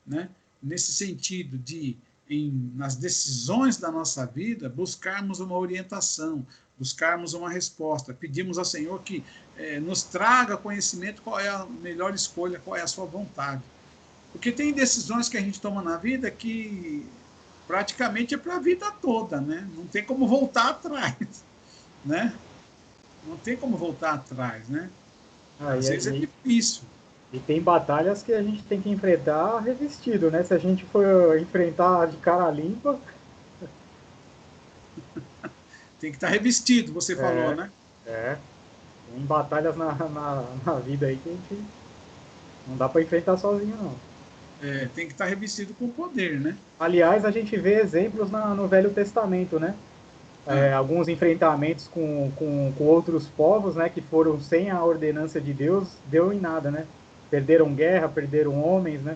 [SPEAKER 3] né? Nesse sentido de, nas decisões da nossa vida, buscarmos uma orientação, buscarmos uma resposta, pedimos ao Senhor que nos traga conhecimento qual é a melhor escolha, qual é a sua vontade. Porque tem decisões que a gente toma na vida que praticamente é para a vida toda, né? Não tem como voltar atrás, né? Não tem como voltar atrás, né? Às vezes é difícil.
[SPEAKER 2] E tem batalhas que a gente tem que enfrentar revestido, né? Se a gente for enfrentar de cara limpa...
[SPEAKER 3] Tem que estar revestido, você falou, né?
[SPEAKER 2] Tem batalhas na vida aí que a gente não dá para enfrentar sozinho, não.
[SPEAKER 3] Tem que estar revestido com poder, né?
[SPEAKER 2] Aliás, a gente vê exemplos no Velho Testamento, né? Alguns enfrentamentos com outros povos, né? Que foram sem a ordenança de Deus, deu em nada, né? Perderam guerra, perderam homens, né?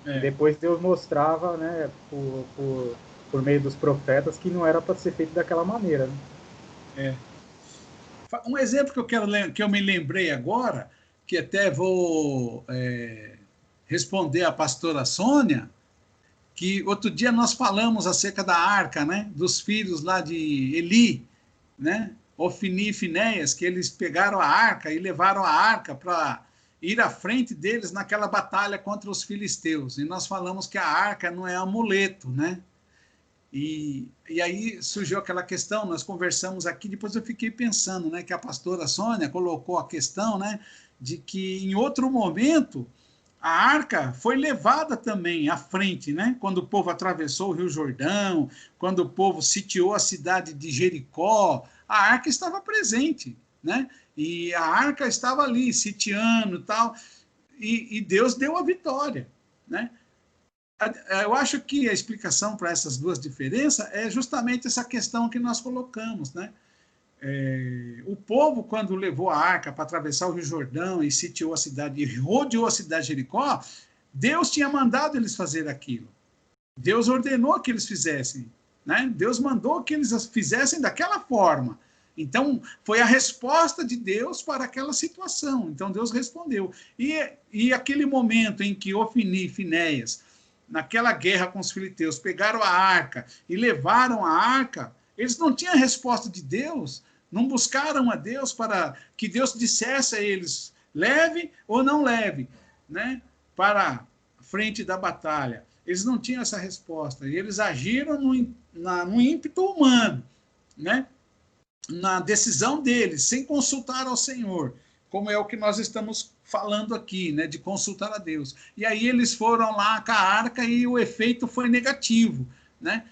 [SPEAKER 2] E depois Deus mostrava, né? Por meio dos profetas que não era para ser feito daquela maneira, né?
[SPEAKER 3] Um exemplo que eu me lembrei agora, que até vou responder à pastora Sônia, que outro dia nós falamos acerca da arca, né? Dos filhos lá de Eli, né? Ofni e Finéias, que eles pegaram a arca e levaram a arca para ir à frente deles naquela batalha contra os filisteus. E nós falamos que a arca não é amuleto, né? E aí surgiu aquela questão, nós conversamos aqui, depois eu fiquei pensando, né, que a pastora Sônia colocou a questão, né, de que em outro momento a arca foi levada também à frente, né, quando o povo atravessou o Rio Jordão, quando o povo sitiou a cidade de Jericó, a arca estava presente, né, e a arca estava ali sitiando e Deus deu a vitória, né. Eu acho que a explicação para essas duas diferenças é justamente essa questão que nós colocamos, né? O povo, quando levou a arca para atravessar o Rio Jordão e sitiou a cidade, e rodeou a cidade de Jericó, Deus tinha mandado eles fazer aquilo. Deus ordenou que eles fizessem, né? Deus mandou que eles fizessem daquela forma. Então, foi a resposta de Deus para aquela situação. Então, Deus respondeu. E aquele momento em que Ofni e Finéias, naquela guerra com os filisteus, pegaram a arca e levaram a arca, eles não tinham a resposta de Deus, não buscaram a Deus para que Deus dissesse a eles, leve ou não leve, né, para a frente da batalha. Eles não tinham essa resposta, e eles agiram no ímpeto humano, né, na decisão deles, sem consultar ao Senhor, como é o que nós estamos falando aqui, né, de consultar a Deus. E aí eles foram lá com a arca e o efeito foi negativo, né?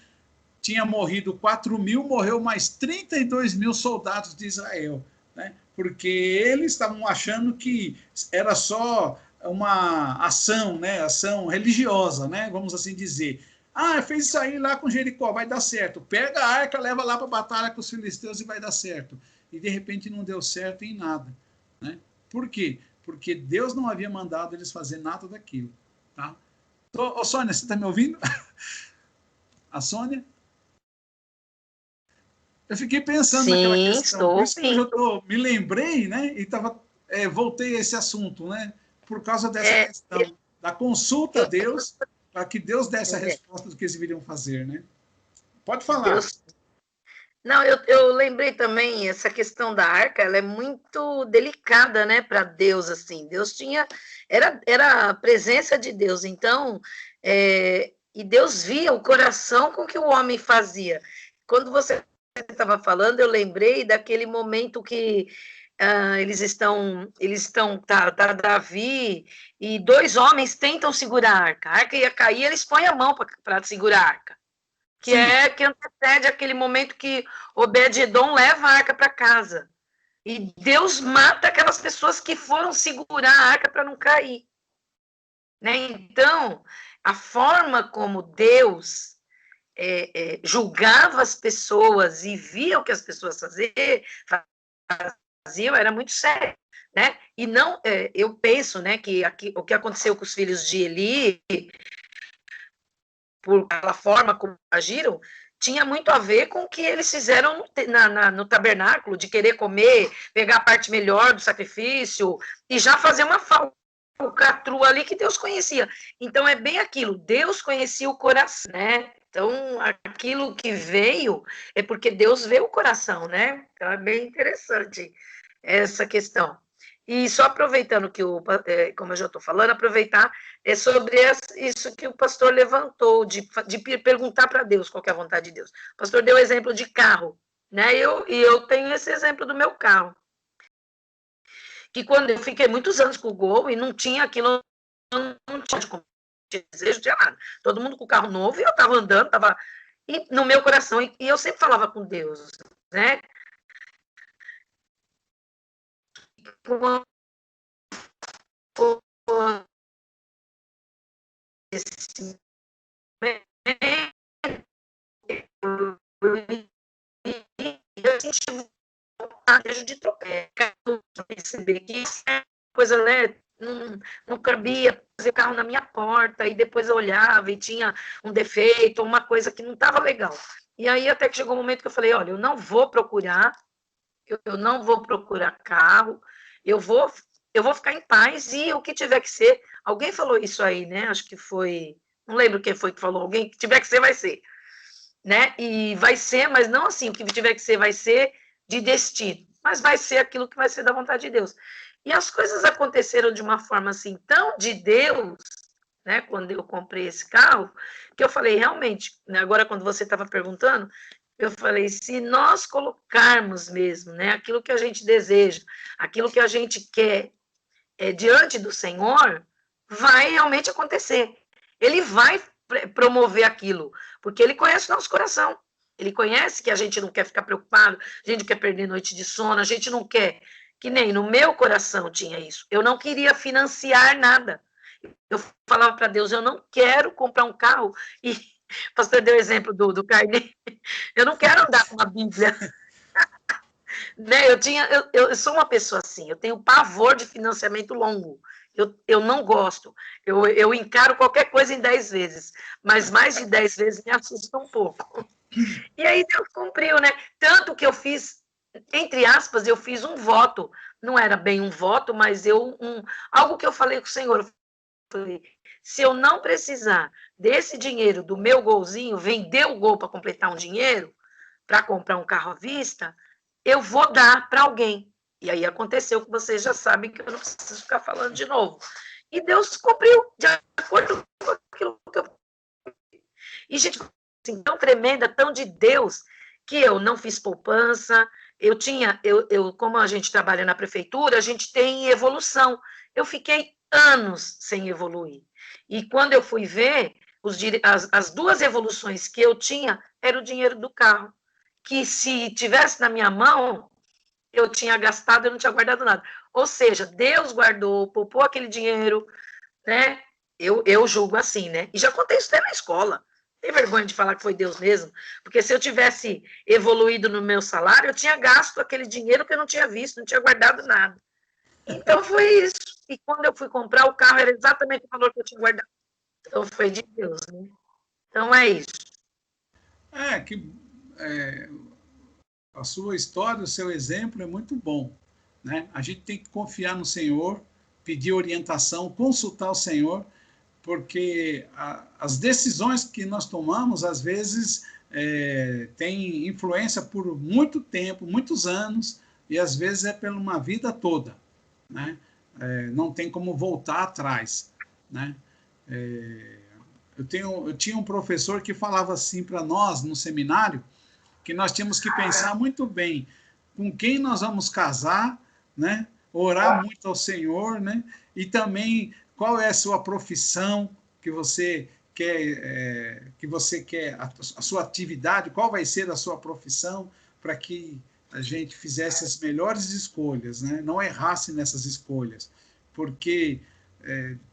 [SPEAKER 3] Tinha morrido 4.000, morreu mais 32.000 soldados de Israel, né? Porque eles estavam achando que era só uma ação, né, ação religiosa, né, vamos assim dizer. Fez isso aí lá com Jericó, vai dar certo. Pega a arca, leva lá para a batalha com os filisteus e vai dar certo. E de repente não deu certo em nada, né? Por quê? Porque Deus não havia mandado eles fazer nada daquilo, tá? Ô, Sônia, você está me ouvindo? A Sônia? Eu fiquei pensando naquela questão, por isso que eu me lembrei, né? E voltei a esse assunto, né? Por causa dessa questão da consulta a Deus para que Deus desse a resposta do que eles deveriam fazer, né? Pode falar.
[SPEAKER 4] Deus... Não, eu lembrei também, essa questão da arca, ela é muito delicada, né, para Deus, assim. Deus tinha... Era a presença de Deus, então... e Deus via o coração com que o homem fazia. Quando você estava falando, eu lembrei daquele momento que tá Davi e 2 homens tentam segurar a arca ia cair, eles põem a mão para segurar a arca, que antecede aquele momento que Obed-edom leva a arca para casa, e Deus mata aquelas pessoas que foram segurar a arca para não cair, né? Então, a forma como Deus julgava as pessoas e via o que as pessoas faziam era muito sério, né? E não, eu penso, né, que o que aconteceu com os filhos de Eli, por aquela forma como agiram, tinha muito a ver com o que eles fizeram no tabernáculo, de querer comer, pegar a parte melhor do sacrifício e já fazer uma falcatrua ali que Deus conhecia. Então é bem aquilo, Deus conhecia o coração, né? Então, aquilo que veio é porque Deus vê o coração, né? Então, é bem interessante essa questão. E só aproveitando que, como eu já estou falando, aproveitar sobre isso que o pastor levantou, de perguntar para Deus qual que é a vontade de Deus. O pastor deu o exemplo de carro, né? Eu tenho esse exemplo do meu carro. Que quando eu fiquei muitos anos com o Gol e não tinha aquilo, não tinha desejo de nada. Todo mundo com o carro novo e eu estava andando, estava no meu coração, e eu sempre falava com Deus, né? Eu senti desejo de trocar, perceber que isso é coisa, né? Não cabia fazer carro na minha porta, e depois eu olhava e tinha um defeito, uma coisa que não estava legal. E aí até que chegou um momento que eu falei, olha, eu não vou procurar carro, eu vou ficar em paz, e o que tiver que ser, alguém falou isso aí, né? Acho que foi, não lembro quem foi que falou, alguém que tiver que ser, vai ser, né? E vai ser, mas não assim, o que tiver que ser, vai ser de destino, mas vai ser aquilo que vai ser da vontade de Deus. E as coisas aconteceram de uma forma assim, tão de Deus, né, quando eu comprei esse carro, que eu falei, realmente, né, agora quando você estava perguntando, eu falei, se nós colocarmos mesmo, né, aquilo que a gente deseja, aquilo que a gente quer diante do Senhor, vai realmente acontecer. Ele vai promover aquilo, porque Ele conhece o nosso coração. Ele conhece que a gente não quer ficar preocupado, a gente não quer perder noite de sono, a gente não quer, que nem no meu coração tinha isso. Eu não queria financiar nada. Eu falava para Deus, eu não quero comprar um carro, e o pastor deu o exemplo do carnê, eu não quero andar com uma Bíblia. Né? Eu sou uma pessoa assim, eu tenho pavor de financiamento longo. Eu não gosto. Eu encaro qualquer coisa em 10 vezes, mas mais de 10 vezes me assusta um pouco. E aí Deus cumpriu, né? Tanto que eu fiz, entre aspas, eu fiz um voto. Não era bem um voto, mas algo que eu falei com o Senhor. Eu falei, se eu não precisar desse dinheiro do meu golzinho, vender o gol para completar um dinheiro, para comprar um carro à vista, eu vou dar para alguém. E aí aconteceu que vocês já sabem, que eu não preciso ficar falando de novo. E Deus cumpriu de acordo com aquilo que eu... E, gente, assim, tão tremenda, tão de Deus, que eu não fiz poupança, como a gente trabalha na prefeitura, a gente tem evolução. Eu fiquei anos sem evoluir. E quando eu fui ver, as 2 evoluções que eu tinha, era o dinheiro do carro, que se tivesse na minha mão, eu tinha gastado, eu não tinha guardado nada. Ou seja, Deus guardou, poupou aquele dinheiro, né? Eu julgo assim, né? E já contei isso até na escola. Tem vergonha de falar que foi Deus mesmo, porque se eu tivesse evoluído no meu salário, eu tinha gasto aquele dinheiro que eu não tinha visto, não tinha guardado nada. Então foi isso. E quando eu fui comprar o carro, era exatamente o valor que eu tinha guardado. Então foi de Deus, né? Então é isso.
[SPEAKER 3] A sua história, o seu exemplo é muito bom, né? A gente tem que confiar no Senhor, pedir orientação, consultar o Senhor, porque as decisões que nós tomamos, às vezes, têm influência por muito tempo, muitos anos, e às vezes é por uma vida toda, né? Não tem como voltar atrás, né? Eu tinha um professor que falava assim para nós, no seminário, que nós tínhamos que pensar muito bem com quem nós vamos casar, né? Orar muito ao Senhor, né? E também qual é a sua profissão que você quer, a sua atividade, qual vai ser a sua profissão, para que a gente fizesse as melhores escolhas, né? Não errasse nessas escolhas, porque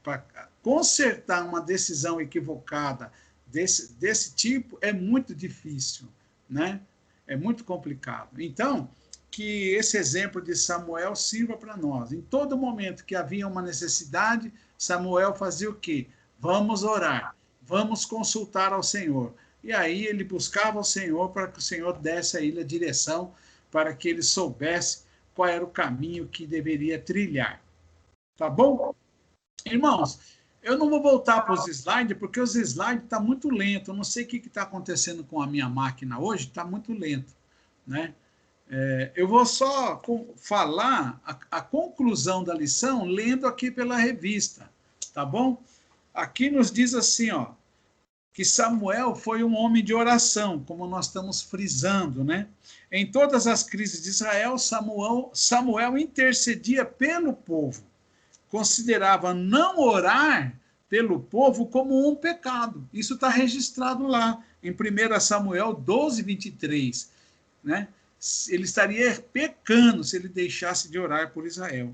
[SPEAKER 3] para consertar uma decisão equivocada desse tipo é muito difícil, né? É muito complicado. Então, que esse exemplo de Samuel sirva para nós. Em todo momento que havia uma necessidade, Samuel fazia o quê? Vamos orar, vamos consultar ao Senhor. E aí ele buscava o Senhor para que o Senhor desse a ele a direção, para que ele soubesse qual era o caminho que deveria trilhar. Tá bom? Irmãos, eu não vou voltar para os slides, porque os slides estão muito lentos. Eu não sei o que está acontecendo com a minha máquina hoje, está muito lento, né? Eu vou só falar a conclusão da lição lendo aqui pela revista, tá bom? Aqui nos diz assim, ó, que Samuel foi um homem de oração, como nós estamos frisando, né? Em todas as crises de Israel, Samuel intercedia pelo povo. Considerava não orar pelo povo como um pecado. Isso está registrado lá, em 1 Samuel 12, 23, né? Ele estaria pecando se ele deixasse de orar por Israel.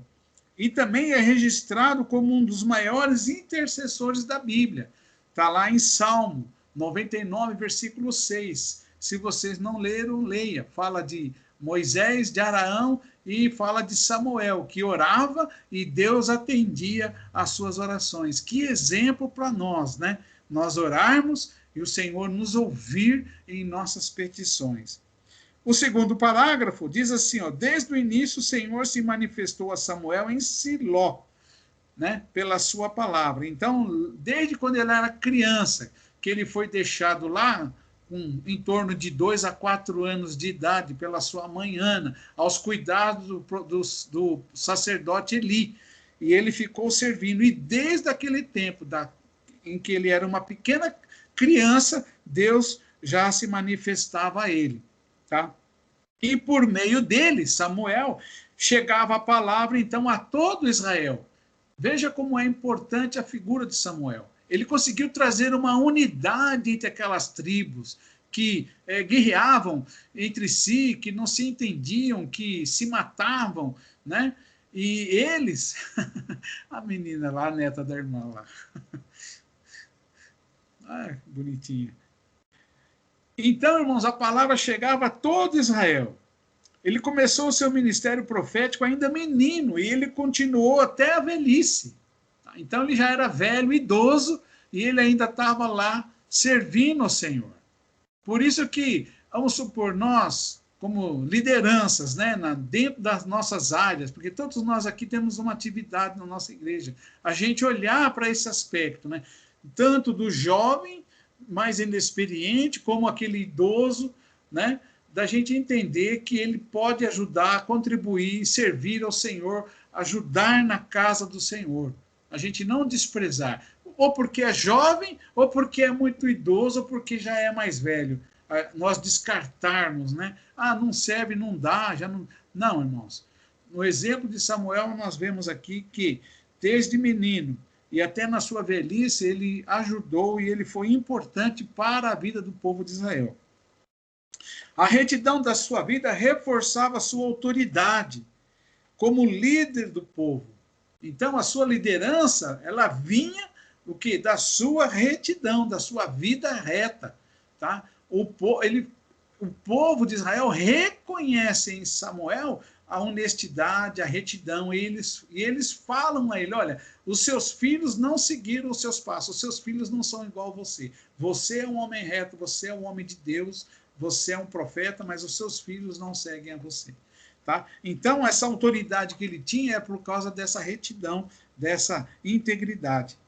[SPEAKER 3] E também é registrado como um dos maiores intercessores da Bíblia. Está lá em Salmo 99, versículo 6. Se vocês não leram, leia. Fala de Moisés, de Araão e fala de Samuel, que orava e Deus atendia às suas orações. Que exemplo para nós, né? Nós orarmos e o Senhor nos ouvir em nossas petições. O segundo parágrafo diz assim, ó, desde o início o Senhor se manifestou a Samuel em Siló, né, pela sua palavra. Então, desde quando ele era criança, que ele foi deixado lá, em torno de 2 a 4 anos de idade, pela sua mãe Ana, aos cuidados do sacerdote Eli. E ele ficou servindo. E desde aquele tempo em que ele era uma pequena criança, Deus já se manifestava a ele. Tá? E por meio dele, Samuel, chegava a palavra então a todo Israel. Veja como é importante a figura de Samuel. Ele conseguiu trazer uma unidade entre aquelas tribos que guerreavam entre si, que não se entendiam, que se matavam, né? E eles, a menina lá, a neta da irmã lá, ah, bonitinha. Então, irmãos, a palavra chegava a todo Israel. Ele começou o seu ministério profético ainda menino, e ele continuou até a velhice. Então, ele já era velho, idoso, e ele ainda estava lá servindo ao Senhor. Por isso que, vamos supor, nós, como lideranças, né, dentro das nossas áreas, porque todos nós aqui temos uma atividade na nossa igreja, a gente olhar para esse aspecto, né, tanto do jovem, mais inexperiente, como aquele idoso, né? Da gente entender que ele pode ajudar, contribuir, servir ao Senhor, ajudar na casa do Senhor. A gente não desprezar, ou porque é jovem, ou porque é muito idoso, ou porque já é mais velho. Nós descartarmos, né? Ah, não serve, não dá, já não... Não, irmãos. No exemplo de Samuel, nós vemos aqui que, desde menino, e até na sua velhice, ele ajudou e ele foi importante para a vida do povo de Israel. A retidão da sua vida reforçava a sua autoridade como líder do povo. Então, a sua liderança, ela vinha o quê? Da sua retidão, da sua vida reta. Tá? O povo de Israel reconhece em Samuel a honestidade, a retidão, e eles falam a ele, olha, os seus filhos não seguiram os seus passos, os seus filhos não são igual a você. Você é um homem reto, você é um homem de Deus, você é um profeta, mas os seus filhos não seguem a você. Tá? Então, essa autoridade que ele tinha é por causa dessa retidão, dessa integridade.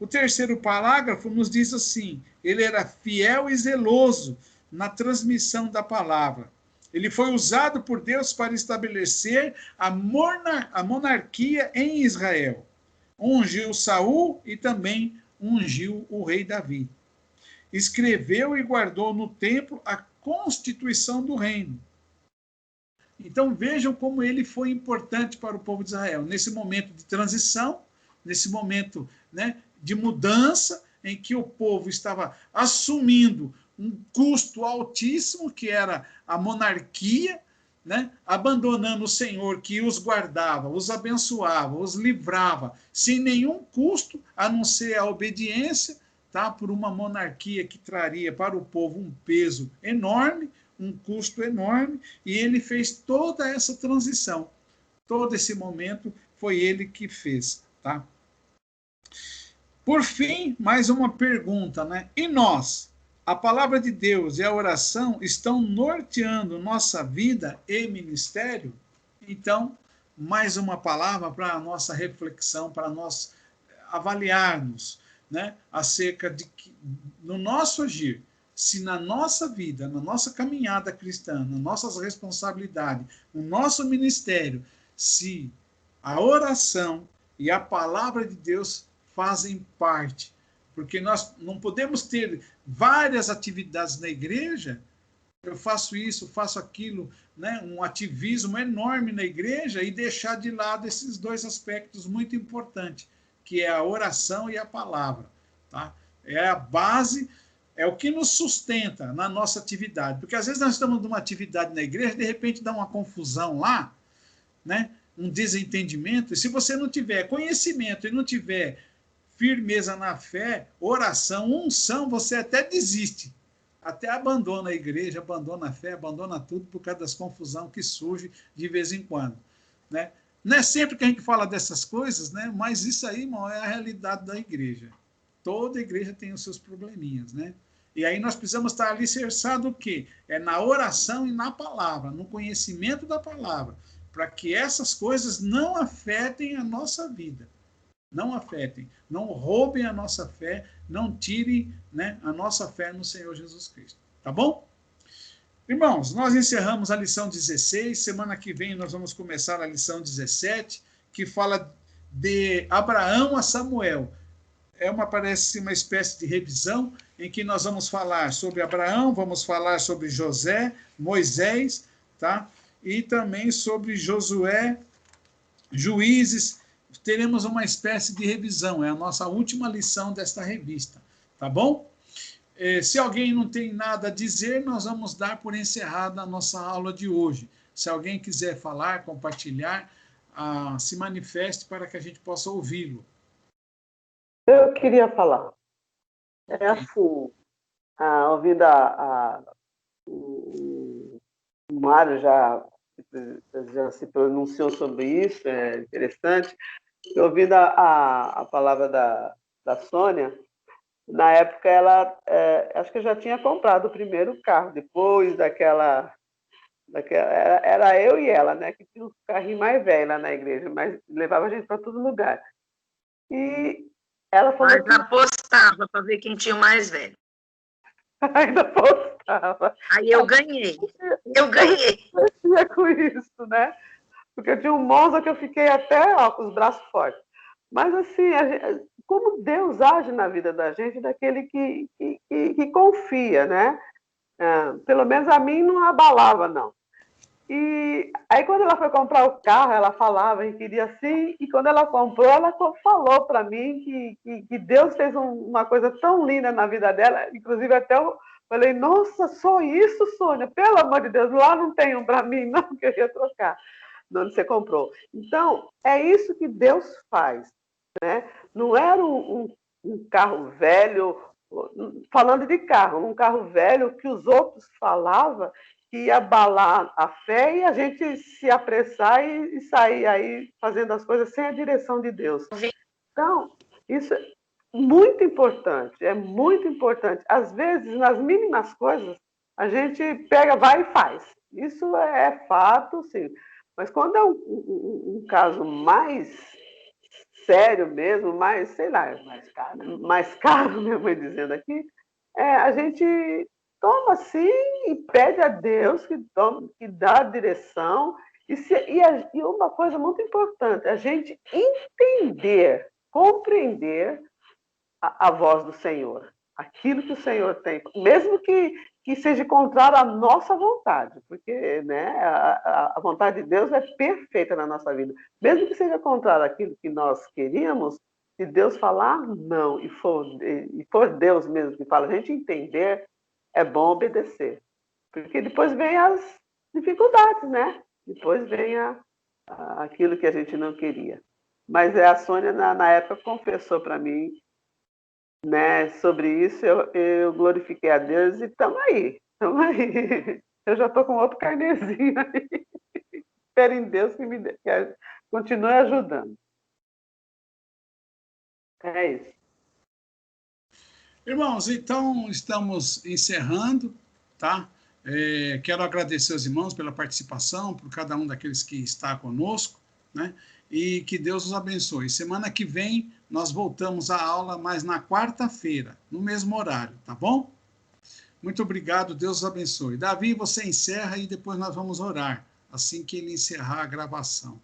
[SPEAKER 3] O terceiro parágrafo nos diz assim: ele era fiel e zeloso na transmissão da palavra. Ele foi usado por Deus para estabelecer a monarquia em Israel. Ungiu Saul e também ungiu o rei Davi. Escreveu e guardou no templo a constituição do reino. Então vejam como ele foi importante para o povo de Israel, nesse momento de transição, nesse momento, né, de mudança, em que o povo estava assumindo um custo altíssimo, que era a monarquia, né, abandonando o Senhor que os guardava, os abençoava, os livrava, sem nenhum custo, a não ser a obediência, tá, por uma monarquia que traria para o povo um peso enorme, um custo enorme, e ele fez toda essa transição. Todo esse momento foi ele que fez, tá? Por fim, mais uma pergunta, né? E nós? A palavra de Deus e a oração estão norteando nossa vida e ministério? Então, mais uma palavra para a nossa reflexão, para nós avaliarmos, né, acerca de que, no nosso agir, se na nossa vida, na nossa caminhada cristã, nas nossas responsabilidades, no nosso ministério, se a oração e a palavra de Deus fazem parte. Porque nós não podemos ter várias atividades na igreja, eu faço isso, faço aquilo, né, um ativismo enorme na igreja e deixar de lado esses dois aspectos muito importantes, que é a oração e a palavra. Tá? É a base, é o que nos sustenta na nossa atividade. Porque às vezes nós estamos numa atividade na igreja, de repente dá uma confusão lá, né? Um desentendimento, e se você não tiver conhecimento e não tiver firmeza na fé, oração, unção, você até desiste, até abandona a igreja, abandona a fé, abandona tudo por causa das confusões que surgem de vez em quando, né? Não é sempre que a gente fala dessas coisas, né? Mas isso aí, irmão, é a realidade da igreja. Toda igreja tem os seus probleminhas, né? E aí nós precisamos estar alicerçados o quê? É na oração e na palavra, no conhecimento da palavra, para que essas coisas não afetem a nossa vida. Não afetem, não roubem a nossa fé, não tirem, né, a nossa fé no Senhor Jesus Cristo. Tá bom? Irmãos, nós encerramos a lição 16, semana que vem nós vamos começar a lição 17, que fala de Abraão a Samuel. Parece uma espécie de revisão em que nós vamos falar sobre Abraão, vamos falar sobre José, Moisés, tá? E também sobre Josué, Juízes. Teremos uma espécie de revisão, é a nossa última lição desta revista, tá bom? Se alguém não tem nada a dizer, nós vamos dar por encerrada a nossa aula de hoje. Se alguém quiser falar, compartilhar, se manifeste para que a gente possa ouvi-lo.
[SPEAKER 5] Eu queria falar. É assim, ouvindo o Mário já se pronunciou sobre isso, é interessante. Ouvindo a palavra da Sônia, na época ela, acho que já tinha comprado o primeiro carro, depois daquela era eu e ela, né, que tinha um carrinho mais velho lá na igreja, mas levava a gente para todo lugar. E ela falou
[SPEAKER 4] mas apostava para ver quem tinha o mais velho.
[SPEAKER 5] Ainda apostava.
[SPEAKER 4] Aí eu ganhei. Eu ganhei.
[SPEAKER 5] Com isso, né? Porque eu tinha um Monza que eu fiquei até com os braços fortes. Mas, assim, como Deus age na vida da gente, daquele que confia, né? Pelo menos a mim não abalava, não. E aí, quando ela foi comprar o carro, ela falava e queria assim, e quando ela comprou, ela falou para mim que Deus fez uma coisa tão linda na vida dela, inclusive até eu falei, nossa, só isso, Sônia? Pelo amor de Deus, lá não tem um para mim, não, que eu ia trocar, onde você comprou. Então, é isso que Deus faz, né? Não era um carro velho, falando de carro, um carro velho que os outros falavam que ia abalar a fé e a gente se apressar e sair aí fazendo as coisas sem a direção de Deus. Então, isso é muito importante, é muito importante. Às vezes, nas mínimas coisas, a gente pega, vai e faz. Isso é fato, sim. Mas quando é um caso mais sério mesmo, mais, sei lá, mais caro, minha mãe dizendo aqui, a gente toma assim e pede a Deus que dá a direção. E uma coisa muito importante, a gente entender, compreender a voz do Senhor, aquilo que o Senhor tem, mesmo que seja contrário à nossa vontade, porque, né, a vontade de Deus é perfeita na nossa vida. Mesmo que seja contrário àquilo que nós queríamos, se Deus falar não, e for Deus mesmo que fala, a gente entender, é bom obedecer. Porque depois vem as dificuldades, né? Depois vem aquilo que a gente não queria. Mas a Sônia, na época, confessou para mim, né, sobre isso, eu glorifiquei a Deus e estamos aí, estamos aí. Eu já estou com outro carnezinho aí. Espero em Deus que continue ajudando. É isso.
[SPEAKER 3] Irmãos, então estamos encerrando, tá? Quero agradecer aos irmãos pela participação, por cada um daqueles que está conosco, né? E que Deus os abençoe. Semana que vem nós voltamos à aula, mas na quarta-feira, no mesmo horário, tá bom? Muito obrigado, Deus os abençoe. Davi, você encerra e depois nós vamos orar, assim que ele encerrar a gravação.